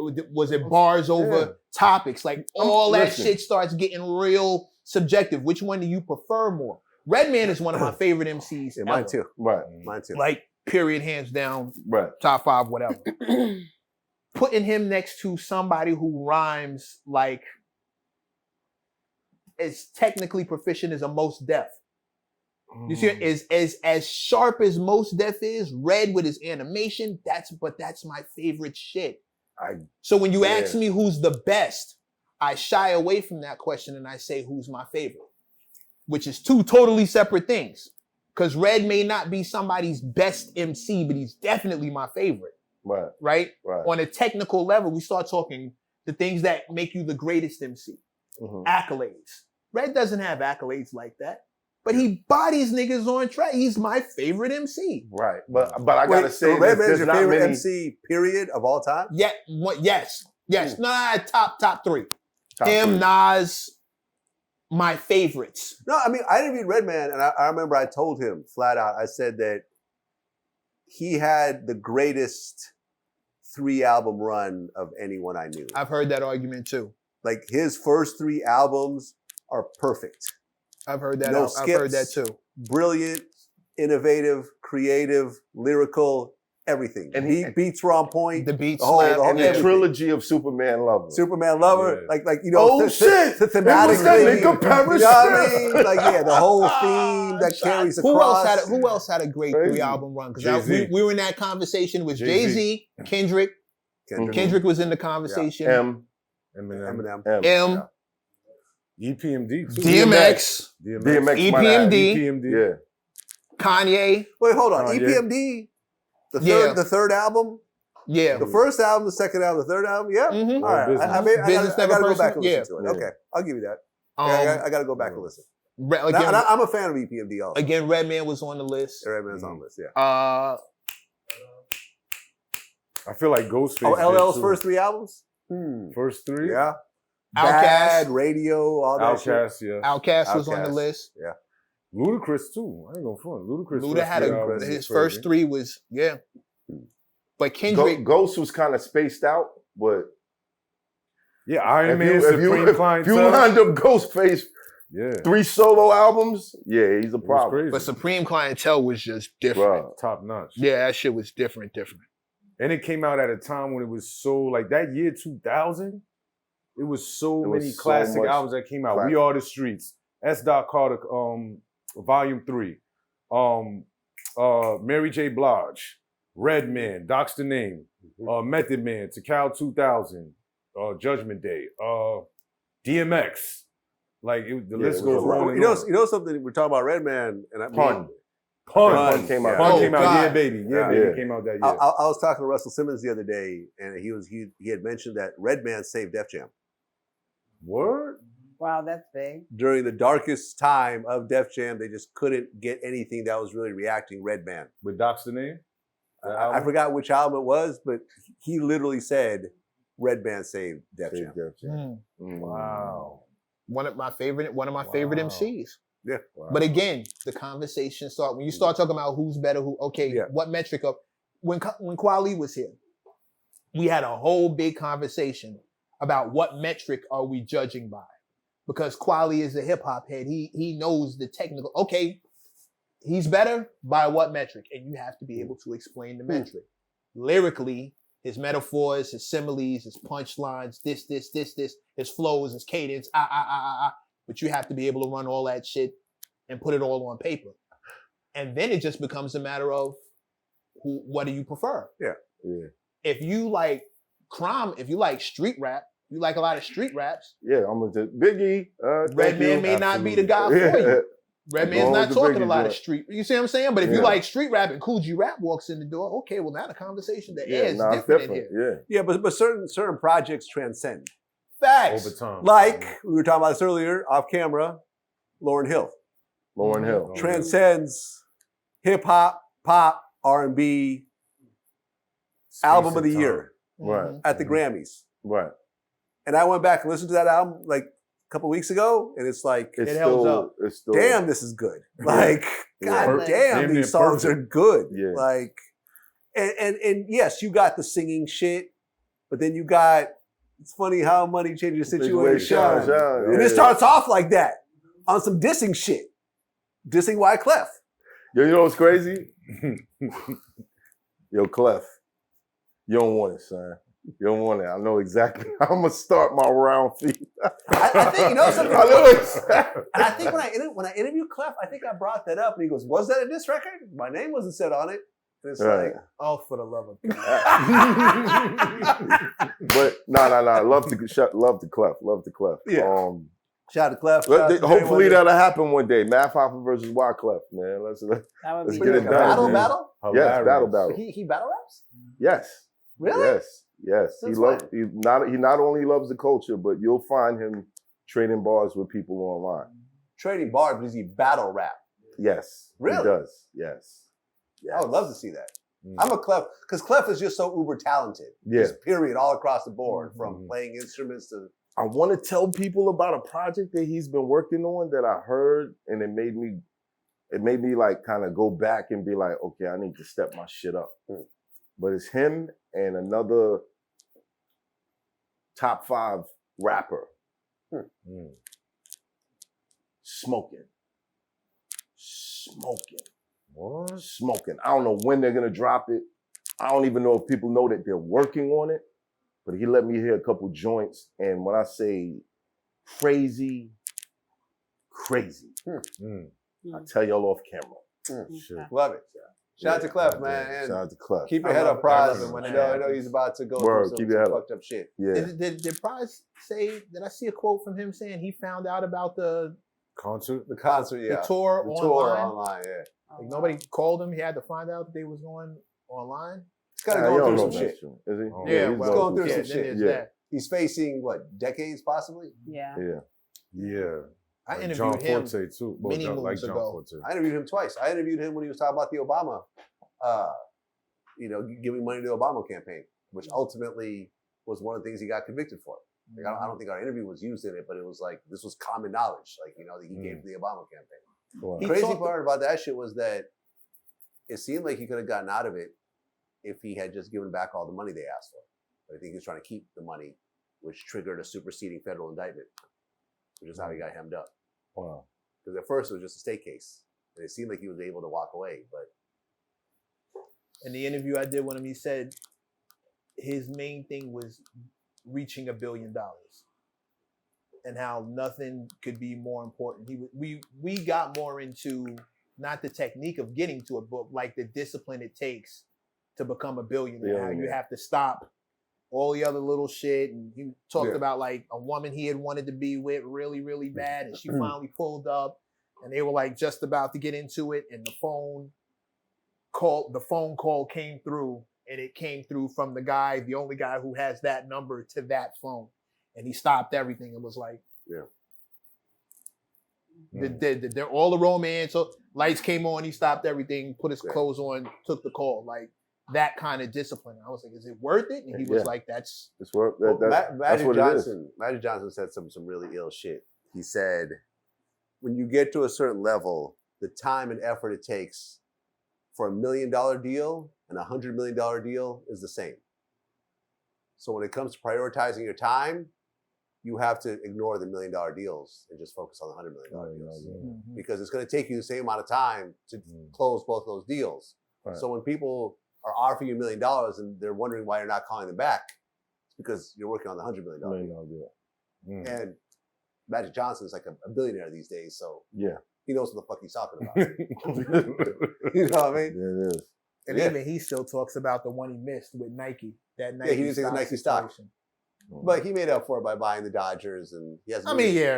bars over topics? Like all that shit starts getting real subjective. Which one do you prefer more? Redman is one of my favorite MCs. Yeah, mine too. Right. Mine too. Like, period, hands down. Right. Top 5, whatever. Putting him next to somebody who rhymes like as technically proficient as a Most Def. You see, as sharp as Most Def is, Red with his animation, that's my favorite shit. So when you ask me who's the best, I shy away from that question and I say who's my favorite, which is two totally separate things. Because Red may not be somebody's best MC, but he's definitely my favorite. Right? On a technical level, we start talking the things that make you the greatest MC. Accolades. Red doesn't have accolades like that. But he bodies niggas on track. He's my favorite MC. Right. But I gotta say, Redman's your favorite MC, period, of all time? Yeah. Yes. Nah, top 3. Him, Nas, my favorites. No, I mean, I interviewed Redman, and I remember I told him flat out, I said that he had the greatest 3-album run of anyone I knew. I've heard that argument too. Like, his first 3 albums are perfect. I've heard that. No I've heard that too. Brilliant, innovative, creative, lyrical, everything. And he beats were on point. The beats, the trilogy of Superman Lover. Superman Lover, like you know. Oh shit! Thematically, you know what I mean? Like the whole theme that carries across. Who else had a great 3-album run? Because we were in that conversation with Jay-Z, Kendrick. Kendrick was in the conversation. Eminem. EPMD too. DMX. EPMD. Yeah. Kanye. Wait, hold on. EPMD. The third album. Yeah. The first album, the second album, the third album. Yeah. Mm-hmm. All right. I gotta go back and listen to it. Okay, I'll give you that. I gotta go back and listen. Again, I'm a fan of EPMD also. Again, Redman was on the list. Redman's on the list. Yeah. I feel like Ghostface. Oh, LL's first 3 albums. First 3. Yeah. Outkast, Bad, Radio, all that Outkast, shit. yeah. Outkast was on the list. Yeah. Ludacris too. I ain't gonna front. Luda had his first 3 was But Kendrick, Ghost was kind of spaced out, but yeah, Iron Man, Supreme Clientele. If you lined up Ghostface, 3 solo albums, he's a problem. But Supreme Clientele was just different, top notch. Yeah, that shit was different. And it came out at a time when it was so like that year 2000. It was so many classic albums that came out. We Are the Streets, S. Carter, Volume 3, Mary J. Blige, Redman, Doc's the Name, Method Man, Tikal 2000, Judgment Day, DMX. Like the list goes on. You know something? We're talking about Redman, and Pun came out. Pun Oh, came out. God. Yeah, baby. Yeah, baby Yeah. came out that year. I was talking to Russell Simmons the other day, and he had mentioned that Redman saved Def Jam Word? Wow, that's big. during the darkest time of Def Jam. They just couldn't get anything that was really reacting. Redman. With Doc's the name? That I album? forgot which album it was, but he literally said Redman saved Def Jam. Wow. One of my favorite Wow. MCs. Yeah. Wow. But again, the conversation start when you start talking about who's better, Yeah. what metric of when Kweli was here, we had a whole big conversation about what metric are we judging by, because Kweli is a hip hop head. He knows the technical. Okay, he's better by what metric, and you have to be able to explain the metric lyrically. His metaphors, his similes, his punchlines, this, his flows, his cadence, But you have to be able to run all that shit and put it all on paper. And then it just becomes a matter of what do you prefer? Yeah. If you like crime, if you like street rap, you like a lot of street raps, Yeah, I'm gonna say Biggie. Redman may not be the guy for you. Redman's Going not with the talking a Biggie lot of joint. street. You see what I'm saying? But if you Yeah. like street rap and Cool G Rap walks in the door, okay, well now the conversation, the air is nah, it's different in here. Yeah. Yeah, but certain projects transcend. Facts. Over time. Like we were talking about this earlier off camera, Lauryn Hill Lauryn Hill. Mhm. transcends hip hop, pop, R&B Space album of and the time. year Right. Mhm. at the Mhm. Grammys. Right. And I went back and listened to that album like a couple weeks ago, and it's like, It's It still, holds up. It's still. damn, this is good. Like, Yeah. god damn, Damn these near songs are perfect. good. Yeah. Like, and yes, you got the singing shit, but then you got, it's funny how money changes the situation. Yeah. And it starts off like that on some dissing shit. Dissing Wyclef. Yo, you know what's crazy? Yo, Clef. You don't want it, son. You don't want it. I know exactly how I'm gonna start my round feet. I think, you know something? I know exactly. And I think when I interviewed Clef, I think I brought that up, and he goes, "Was that a diss record? My name wasn't said on it." And it's Right. Oh, for the love of God. But no. Love the Clef. Love the Clef. Yeah. Shout out to Clef. Hopefully that'll happen one day. Math Hoffa versus Wyclef, man. Let's That would Let's be get it good. done. Battle? Yes, Hilarious. battle. He battle raps? Yes. Really? Yes. Since He not only loves the culture, but you'll find him trading bars with people online. Trading bars, but does he battle rap? Yes. Really? He does. Yes. I would love to see that. Mm. I'm a Clef, because Clef is just so uber talented. Yeah. Just period, all across the board, from Mhm. playing instruments to. I want to tell people about a project that he's been working on that I heard, and it made me like kind of go back and be like, okay, I need to step my shit up. But it's him and another top 5 rapper Mm. smoking. What? Smoking. I don't know when they're gonna drop it. I don't even know if people know that they're working on it. But he let me hear a couple joints, and when I say crazy, Mm. I tell y'all off camera. Shit. Love it. Shout out to Clef, Yeah, man. And Shout out to Clef. keep your I head love up, it. I love Prize. it when I it know happens. he's about to go Word, through keep some your head up. fucked up shit. Yeah. Did Prize say, did I see a quote from him saying he found out about the Concert? The concert, yeah. tour The online? tour online, yeah. Oh, Like nobody called him. He had to find out that they was going online. He's kind Nah, of you going don't through know some that shit. shit. Is he? Oh. Yeah, he's well, going through yeah, some then shit. there's Yeah. that. He's facing, what, decades possibly? Yeah. Yeah. Yeah. I Like interviewed John him. Forte too. Well, many John, like moons John ago. Forte. I interviewed him twice. I interviewed him when he was talking about the Obama, giving money to the Obama campaign, which ultimately was one of the things he got convicted for. Like, I don't think our interview was used in it, but it was like, this was common knowledge, like, that he gave to the Obama campaign. Wow. The He crazy talked- part about that shit was that it seemed like he could have gotten out of it if he had just given back all the money they asked for. But I think he was trying to keep the money, which triggered a superseding federal indictment, which is how he got hemmed up. Wow. Because at first it was just a state case, and it seemed like he was able to walk away. But In the interview I did with him, he said his main thing was reaching $1 billion, and how nothing could be more important. We got more into not the technique of getting to it, but like the discipline it takes to become a billionaire. How you Yeah. have to stop all the other little shit. And he talked Yeah. about like a woman he had wanted to be with really, really bad, and she finally pulled up, and they were like just about to get into it, and the phone the phone call came through, and it came through from the only guy who has that number to that phone, and he stopped everything and was like, they're all the romance. So lights came on, he stopped everything, put his clothes on, took the call, like that kind of discipline. I was like, is it worth it? And he was like, that's worth. Magic Johnson said some really ill shit. He said, when you get to a certain level, the time and effort it takes for $1 million deal and $100 million deal is the same. So when it comes to prioritizing your time, you have to ignore the $1 million deals and just focus on the $100 million deals. Mm-hmm. Because it's going to take you the same amount of time to close both those deals. Right. So when people are offering you $1 million and they're wondering why you're not calling them back, it's because you're working on the $100 million deal. And Magic Johnson is like a billionaire these days, so he knows what the fuck he's talking about. You know what I mean? Yeah, it is. And even he still talks about the one he missed with Nike. That Nike he didn't take the Nike stock. But he made up for it by buying the Dodgers, and he has. Something like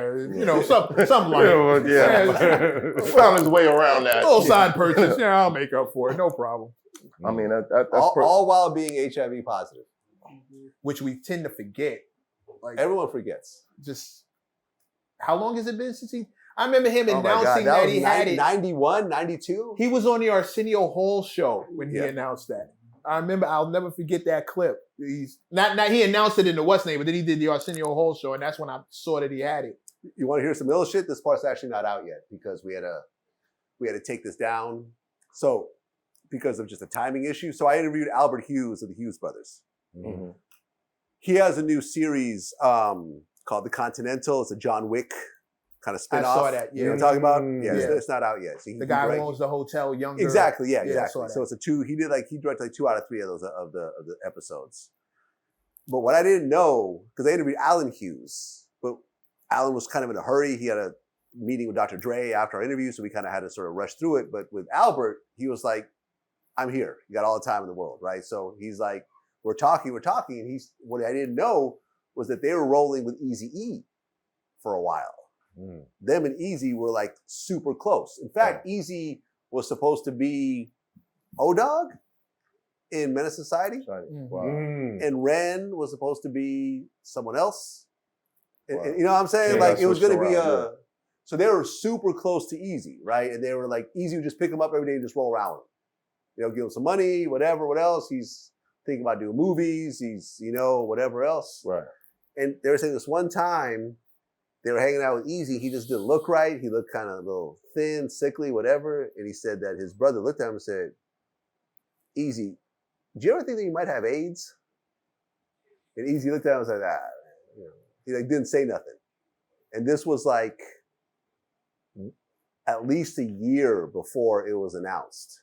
found his way around that. A little side purchase. Yeah, I'll make up for it. No problem. I mean, that's all while being HIV positive, which we tend to forget. Like everyone forgets. Just how long has it been since he? I remember him announcing that he had it. 91, 92? He was on the Arsenio Hall show when he announced that. I remember, I'll never forget that clip. He's not he announced it in the What's Name, but then he did the Arsenio Hall show, and that's when I saw that he had it. You want to hear some ill shit? This part's actually not out yet because we had to take this down. So because of just a timing issue. So I interviewed Albert Hughes of the Hughes Brothers. Mm-hmm. He has a new series called The Continental. It's a John Wick kind of spin-off. I saw that. Yeah. You know what I'm talking about? It's not out yet. So the guy who owns the hotel, younger. Exactly. Yeah, exactly. So it's he directed like 2 out of 3 of those of the episodes. But what I didn't know, because I interviewed Alan Hughes, but Alan was kind of in a hurry. He had a meeting with Dr. Dre after our interview, so we kind of had to sort of rush through it. But with Albert, he was like, I'm here. You got all the time in the world, right? So he's like, we're talking, and what I didn't know was that they were rolling with Eazy-E for a while. Them and Eazy were like super close. In fact, Eazy was supposed to be O-Dog in Menace Society. Wow. And Ren was supposed to be someone else. Wow. And you know what I'm saying? Like it was going to be so they were super close to Eazy, right? And they were like, Eazy would just pick him up every day and just roll around with him. You know, give him some money, whatever, what else? He's thinking about doing movies. He's, whatever else. Right. And they were saying this one time, they were hanging out with Eazy. He just didn't look right. He looked kind of a little thin, sickly, whatever. And he said that his brother looked at him and said, Eazy, do you ever think that you might have AIDS? And Eazy looked at him and said, He didn't say nothing. And this was like at least a year before it was announced.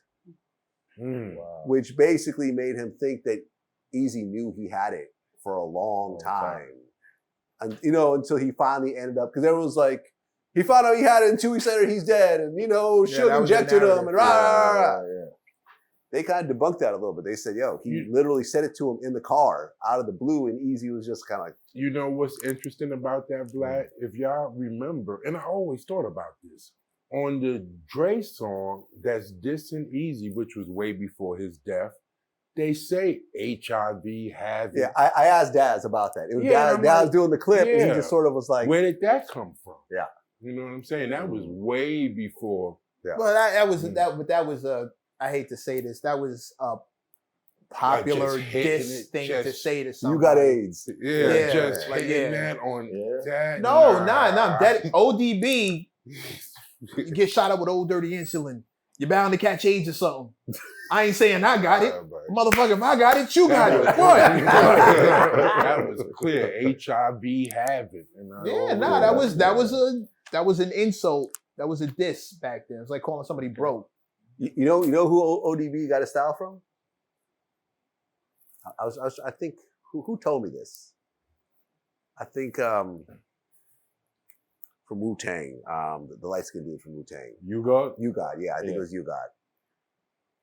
Wow. Which basically made him think that Eazy knew he had it for a long time. And, until he finally ended up, because everyone was like, he found out he had it, and 2 weeks later he's dead, and, Suge injected him, and They kind of debunked that a little bit. They said, he literally said it to him in the car, out of the blue, and Eazy was just kind of like. You know what's interesting about that, Vlad? If y'all remember, and I always thought about this, on the Dre song that's dissing Eazy, which was way before his death, they say HIV have it. Yeah, I asked Daz about that. It was Daz was doing the clip, and he just sort of was like, where did that come from? Yeah. You know what I'm saying? That was way before. Yeah. Well, that was I hate to say this, that was a popular diss thing to say to somebody. You got AIDS. Yeah. Just like that on that. No, that ODB, you get shot up with old dirty insulin. You're bound to catch AIDS or something. I ain't saying I got it. Motherfucker, if I got it, you got it. What? That was clear. HIV have it. That was an insult. That was a diss back then. It's like calling somebody broke. You know who ODB got his style from? I think who told me this? I think from Wu-Tang, the light-skinned dude from Wu-Tang. You got? Yeah, I think it was You Got.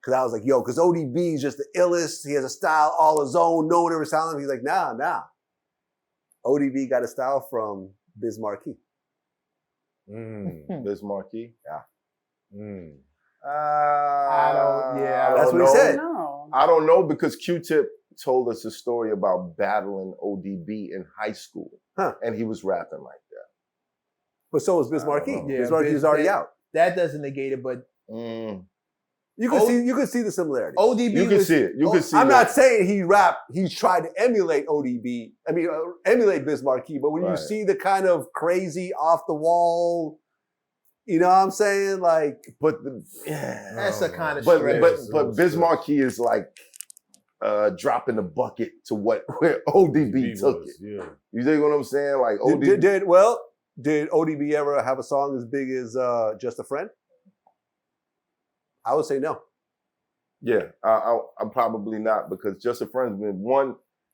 Because I was like, because ODB is just the illest. He has a style all his own. No one ever sounded him. He's like, nah. ODB got a style from Biz Markie. Biz Markie? Yeah. That's what he know. said. No. I don't know because Q-Tip told us a story about battling ODB in high school. Huh. And he was rapping like that. But so was Biz Markie. know. Yeah, Biz Markie was already out. That doesn't negate it, but You can see the similarity. ODB You can was, see it. You can see I'm that. not saying he's tried to emulate ODB. I mean, emulate Biz Markie, but when you Right. see the kind of crazy off the wall, you know what I'm saying? Like, But that's a kind of but stretch. but Biz Markie is like dropping the bucket to where ODB took it. Yeah. You think what I'm saying? Like ODB. did ODB ever have a song as big as Just a Friend? I would say no. Yeah, I'm probably not because Just a Friend's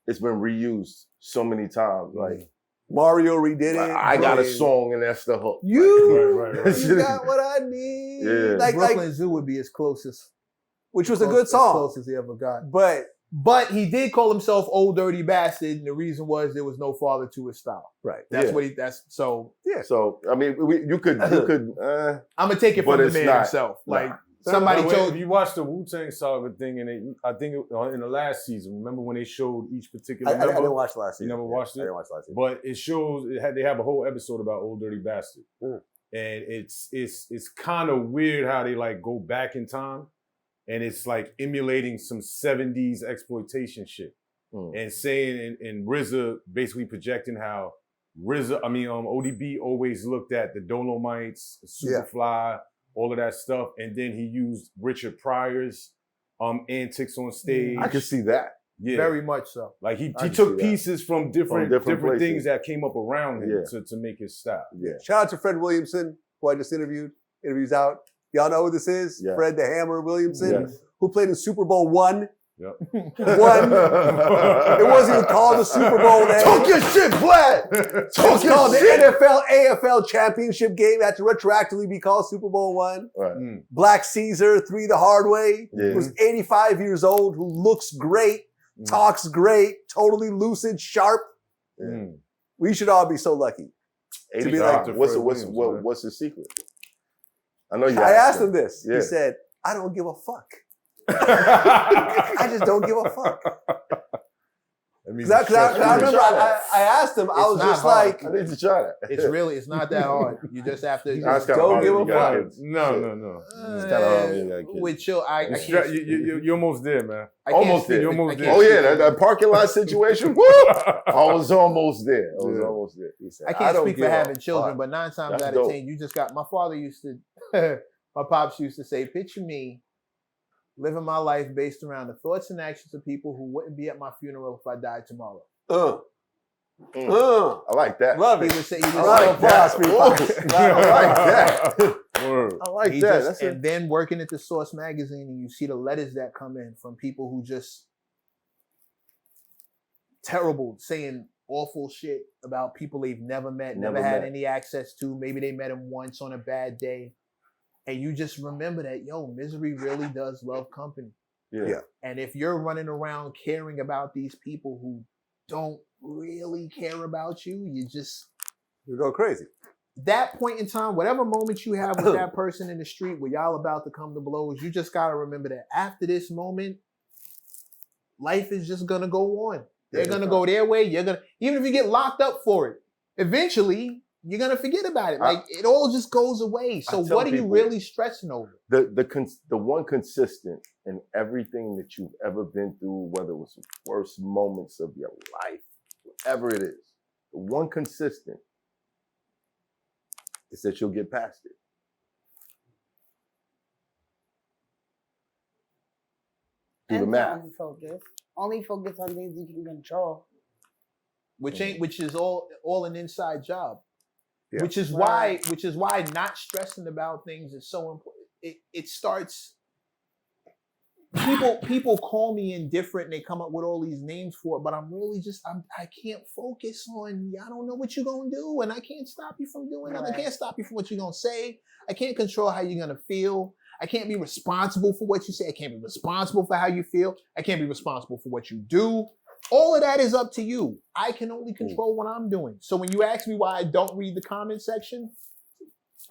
it's been reused so many times. Like Mario redid it. I got a song and that's the hook. You, Right. you got what I need. Yeah. Like, Brooklyn Zoo would be his closest. which was a good song. Closest he ever got. But he did call himself Old Dirty Bastard, and the reason was there was no father to his style. right. That's Yeah. what that's so. So I mean, you could. I'm gonna take it But from the it's man not. himself. Nah. Like somebody By the way, told if you watched the Wu-Tang Saga thing, and I think in the last season, remember when they showed each particular I member? didn't watch the last season. You never watched it? I didn't watch the last season. But it shows they have a whole episode about Old Dirty Bastard, Mm. and it's kind of weird how they like go back in time, and it's like emulating some '70s exploitation shit, and saying and RZA basically projecting how ODB always looked at the Dolomites, Superfly, all of that stuff, and then he used Richard Pryor's antics on stage. I can see that. Yeah. very much so. Like he can took see that. pieces from different different things places. that came up around him Yeah. to make his style. Yeah. Shout out to Fred Williamson, who I just interviewed. Interview's out. Y'all know who this is? Yeah. Fred the Hammer Williamson, Yes. who played in Super Bowl I. Yep. One. It wasn't even called the Super Bowl then. Talk your shit, Vlad. It Talk was your called the shit. NFL AFL championship game. It had to retroactively be called Super Bowl I. Right. Black Caesar, 3 the hard way, Yeah. who's 85 years old, who looks great, talks great, totally lucid, sharp. Mm. We should all be so lucky. To be like- what's the secret? I know you. I asked him this. Yeah. He said, I don't give a fuck. I just don't give a fuck. Because I remember I asked him, I It's was not just hard. like, I need to try that. it's not that hard. You just have to. Nah, it's kinda don't hard give when a you got fuck. kids. No. It's kinda hard when you got kids. With chill, I You're, can't. you're almost there, man. I can't Almost speak- there. You're almost I there. can't Oh yeah, speak- that parking lot situation. Woo! I was almost there. I was almost there. He said, I can't don't speak for give a having children, fuck. but 9 times That's out dope. of 10, you just got. My father used to. My pops used to say, "Picture me living my life based around the thoughts and actions of people who wouldn't be at my funeral if I died tomorrow." I like that. love He it. would say, he would I like say, that. Ooh. I like that. Word. I like he that. just- That's it. and then working at the Source magazine, and you see the letters that come in from people who just terrible, saying awful shit about people they've never met, never Never had met. any access to. Maybe they met him once on a bad day. And you just remember that, misery really does love company. Yeah. And if you're running around caring about these people who don't really care about you, You go crazy. that point in time, whatever moment you have with that person in the street where y'all about to come to blows, you just got to remember that after this moment, life is just going to go on. They're going to go their way. Even if you get locked up for it, eventually you're going to forget about it. Like it all just goes away. So tell what are you people- really stressing over? The one consistent in everything that you've ever been through, whether it was the worst moments of your life, whatever it is, the one consistent is that you'll get past it. Do the And math. only focus. Only focus on things you can control. Which is all an inside job. Yeah. Which is why not stressing about things is so important. It starts. People call me indifferent and they come up with all these names for it, but I'm really I can't focus on. I don't know what you're gonna do, and I can't stop you from doing it. I can't stop you from what you're gonna say. I can't control how you're gonna feel. I can't be responsible for what you say. I can't be responsible for how you feel. I can't be responsible for what you do. All of that is up to you. I can only control what I'm doing. So when you ask me why I don't read the comment section,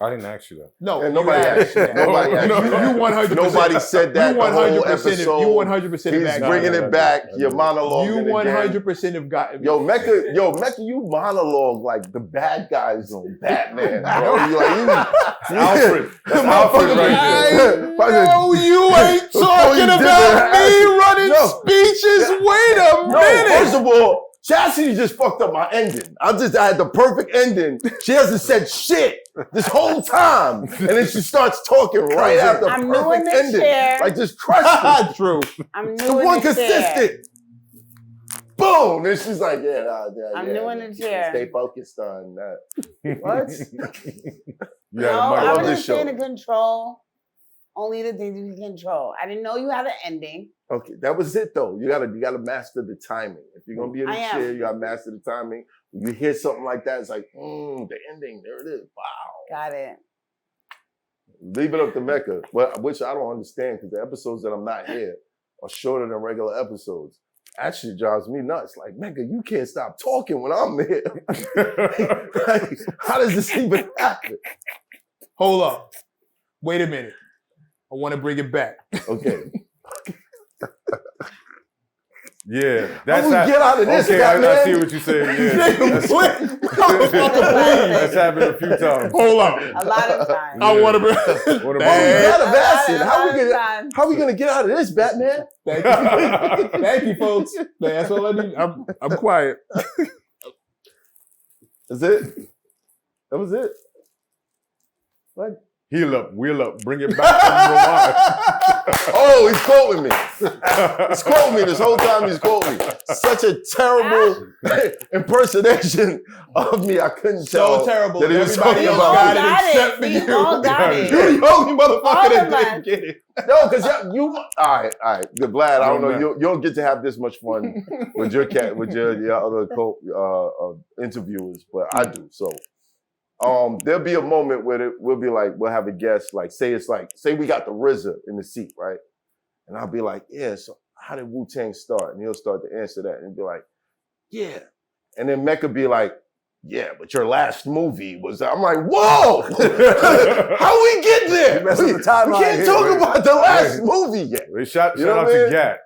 I didn't ask you that. No, And nobody asked you. Nobody asked you. You 100%. Nobody said that. You the whole 100%. episode. You 100% He's back. bringing it back. You're monologuing You again. 100% have gotten. Yo, Mecca, you monologue like the bad guys on Batman, bro. You like Alfred. That's Alfred right there. No, you ain't talking about me running speeches. Wait a minute. First of all, Chasity just fucked up my ending. I had the perfect ending. She hasn't said shit this whole time. And then she starts talking right after I'm perfect new in this ending. chair. Like just crushed it. True. I'm The new in one the chair. consistent. Boom. And she's like, I'm new in the chair. Stay focused on that. What? No, I I love was this just show. saying to control only the things you can control. I didn't know you had an ending. Okay, that was it though. You gotta master the timing. If you're gonna be in the I am. chair, you gotta master the timing. When you hear something like that, it's like, the ending, there it is. Wow. Got it. Leave it up to Mecca, which I don't understand because the episodes that I'm not here are shorter than regular episodes. Actually drives me nuts. Like, Mecca, you can't stop talking when I'm here. Like, how does this even happen? Hold up. Wait a minute. I want to bring it back. Okay. Yeah, How we get out of this, okay, Batman? I see what you're saying. Yeah, that's happened a few times. Hold up. A lot of times. I want to bring. What Out of A acid. lot of times. How we gonna get out of this, Batman? Thank you. Thank you, folks. That's all I need. I'm quiet. That's it. That was it. What? Heal up, wheel up, bring it back. Oh, he's quoting me. He's quoting me this whole time. He's quoting me. Such a terrible impersonation of me. I couldn't tell. So terrible. that he was Everybody talking else about got me. it except for We you. all got it. You're the only motherfucker All that of us. didn't get it. No, because you. All right. Vlad, I don't know. man. You don't get to have this much fun with your other interviewers, but I do. So. There'll be a moment where we'll be like, we'll have a guest, like, say we got the RZA in the seat, right? And I'll be like, yeah, so how did Wu-Tang start? And he'll start to answer that and be like, yeah. And then Mecca be like, yeah, but your last movie was, I'm like, whoa! How we get there? messed up the timeline we can't here, talk man. about the last movie yet. Shout You know out what I to mean? Gat.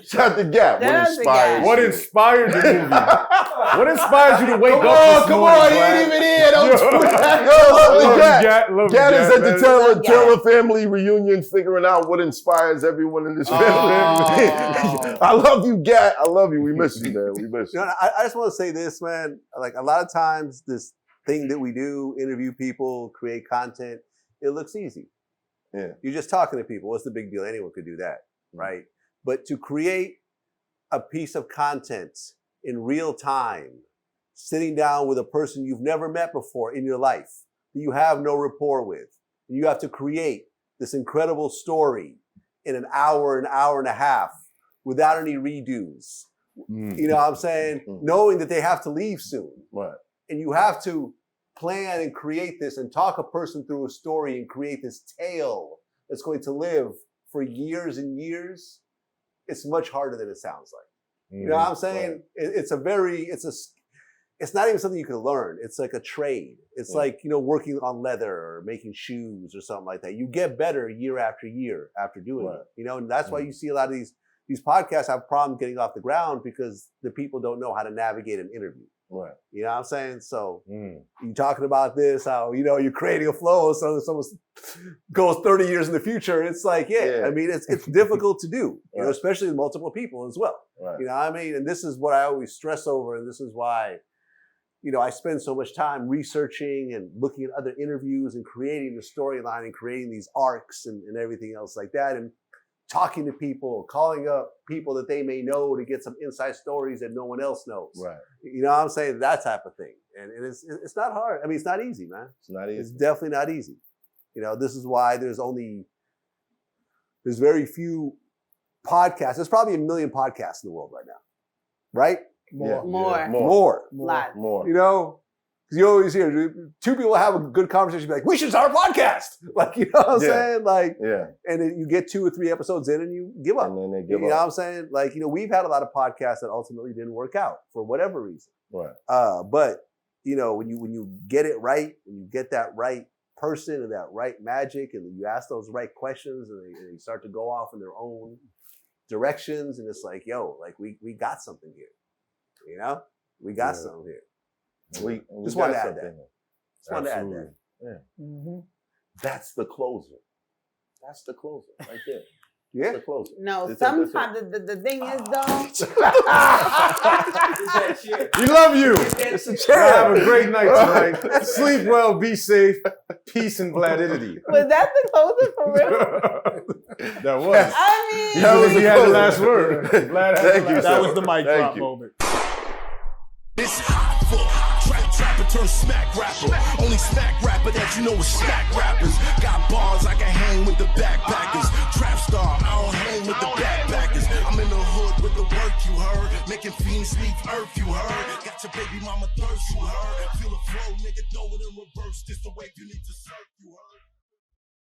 Shout the gap. Shout out to Gat. What inspired the movie? What inspired you to wake up this Come morning, on, he Vlad? ain't even here. Don't Yo, tweet that. love the Gat. Gat, love Gat is at the man. Taylor family reunion figuring out what inspires everyone in this family. Oh. I love you, Gat. I love you. We miss you, man. We miss You you. know, I just want to say this, man. Like a lot of times, this thing that we do, interview people, create content, it looks easy. Yeah. You're just talking to people. What's the big deal? Anyone could do that, right? But to create a piece of content in real time, sitting down with a person you've never met before in your life, that you have no rapport with, and you have to create this incredible story in an hour and a half without any redos. You know what I'm saying? Knowing that they have to leave soon. Right. And you have to plan and create this and talk a person through a story and create this tale that's going to live for years and years. It's much harder than it sounds like. You know what I'm saying? Right. It's not even something you can learn. It's like a trade. It's like, working on leather or making shoes or something like that. You get better year after doing Right. it. And that's why you see a lot of these podcasts have problems getting off the ground because the people don't know how to navigate an interview. Right. You know what I'm saying? So you talking about this, how, you're creating a flow so someone goes 30 years in the future. It's like, Yeah. I mean, it's difficult to do, Right. especially with multiple people as well. Right. You know what I mean? And this is what I always stress over. And this is why, I spend so much time researching and looking at other interviews and creating the storyline and creating these arcs and everything else like that. And talking to people, calling up people that they may know to get some inside stories that no one else knows. Right. You know what I'm saying? That type of thing. And it's not hard. I mean, it's not easy, man. It's not It's easy. definitely not easy. This is why there's very few podcasts. There's probably 1 million podcasts in the world right now. Right? Yeah. More. More. Lot. More. Because you always hear two people have a good conversation, be like, we should start a podcast. Like, you know what I'm Yeah. saying? Like, Yeah. and then you get 2 or 3 episodes in and you give up. And then they You give know what up. I'm saying? Like, we've had a lot of podcasts that ultimately didn't work out for whatever reason. Right. But you know, when you get it right, when you get that right person and that right magic, and you ask those right questions, and they start to go off in their own directions, and it's like, yo, like we got something here, you know, we got something here. We Just got wanted to add something that. here. Just wanted to add Absolutely. that. Yeah. Mm-hmm. That's the closer. That's the closer right there. Yeah. That's the closer. No, That's it, sometimes the thing is though. We love you. It's a Y'all have a chair. great night tonight. Sleep well, be safe, peace and Vladidity. Was that the closer for real? That was. I mean, That was he had the last word. Vlad had Thank the you, last sir. That was the mic Thank drop you. moment. It's Hoffa, trapper turn smack rapper. Only smack rapper that you know is smack rappers. Got bars I can hang with the backpackers. Trap star, I don't hang with the backpackers. I'm in the hood with the work you heard. Making fiends leave earth you heard. Got your baby mama thirst you heard. Feel the flow, nigga, throw it in reverse. This the way you need to surf you heard.